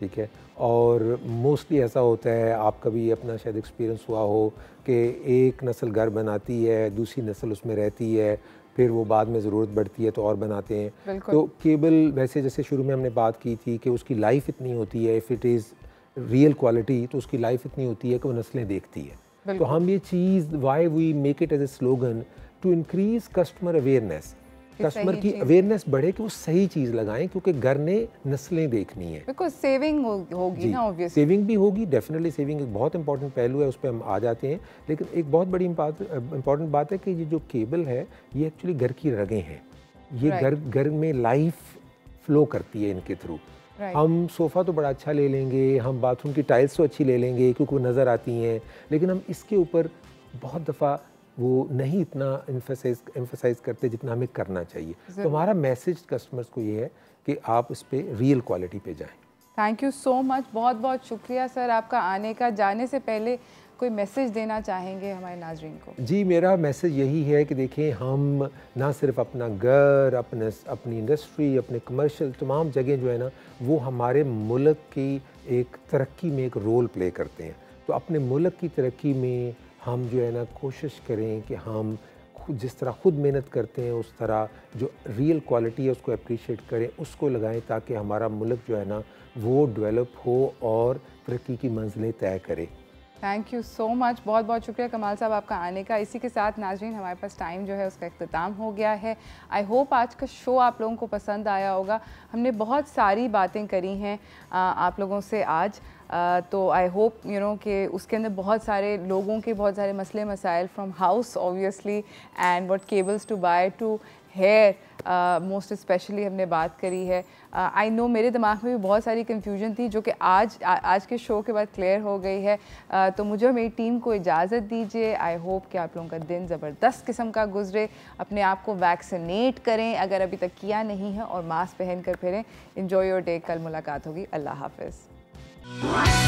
ठीक है। और मोस्टली ऐसा होता है, आपका भी अपना शायद एक्सपीरियंस हुआ हो कि एक नस्ल घर बनाती है, दूसरी नस्ल उसमें रहती है, फिर वो बाद में ज़रूरत बढ़ती है तो और बनाते हैं। तो केबल वैसे जैसे शुरू में हमने बात की थी कि उसकी लाइफ इतनी होती है, if it is real quality, तो उसकी लाइफ इतनी होती है कि वो नस्लें देखती है। तो हम ये चीज़ why we make it as a slogan to increase customer awareness, customer की अवेयरनेस बढ़े कि वो सही चीज़ लगाएं, क्योंकि घर ने नस्लें देखनी है। बिकॉज़ सेविंग होगी ना, ऑब्वियसली सेविंग भी होगी, डेफिनेटली सेविंग एक बहुत इंपॉर्टेंट पहलू है, उस पर हम आ जाते हैं। लेकिन एक बहुत बड़ी इंपॉर्टेंट बात है कि ये जो केबल है ये एक्चुअली घर की रगें हैं, ये घर में लाइफ फ्लो करती है इनके थ्रू। हम सोफ़ा तो बड़ा अच्छा ले लेंगे, हम बाथरूम की टाइल्स तो अच्छी ले लेंगे क्योंकि वो नज़र आती हैं, लेकिन हम इसके ऊपर बहुत दफ़ा वो नहीं इतना एम्फसाइज करते जितना हमें करना चाहिए। तो हमारा मैसेज कस्टमर्स को ये है कि आप इस पे रियल क्वालिटी पे जाएं। थैंक यू सो मच, बहुत बहुत शुक्रिया सर आपका आने का। जाने से पहले कोई मैसेज देना चाहेंगे हमारे नाज़रीन को? जी, मेरा मैसेज यही है कि देखें, हम ना सिर्फ अपना घर, अपनी इंडस्ट्री, अपने कमर्शियल तमाम जगह जो है ना, वो हमारे मुल्क की एक तरक्की में एक रोल प्ले करते हैं। तो अपने मुल्क की तरक्की में हम जो है ना कोशिश करें कि हम जिस तरह खुद मेहनत करते हैं उस तरह जो रियल क्वालिटी है उसको अप्रिशिएट करें, उसको लगाएं, ताकि हमारा मुल्क जो है ना वो डेवलप हो और तरक्की की मंजिलें तय करे। थैंक यू सो मच, बहुत बहुत शुक्रिया कमाल साहब आपका आने का। इसी के साथ नाज़रीन हमारे पास टाइम जो है उसका इख्तिताम हो गया है। आई होप आज का शो आप लोगों को पसंद आया होगा। हमने बहुत सारी बातें करी हैं आप लोगों से आज, तो आई होप यू नो कि उसके अंदर बहुत सारे लोगों के बहुत सारे मसले मसाइल from house obviously and what cables to buy to here most specially हमने बात करी है। आई नो मेरे दिमाग में भी बहुत सारी कंफ्यूजन थी जो कि आज के शो के बाद क्लियर हो गई है। तो मुझे और मेरी टीम को इजाज़त दीजिए। आई होप कि आप लोगों का दिन ज़बरदस्त किस्म का गुजरे। अपने आप को वैक्सीनेट करें अगर अभी तक किया नहीं है और मास्क पहन कर फिरें। Enjoy your day. कल मुलाकात होगी। अल्लाह हाफिज़।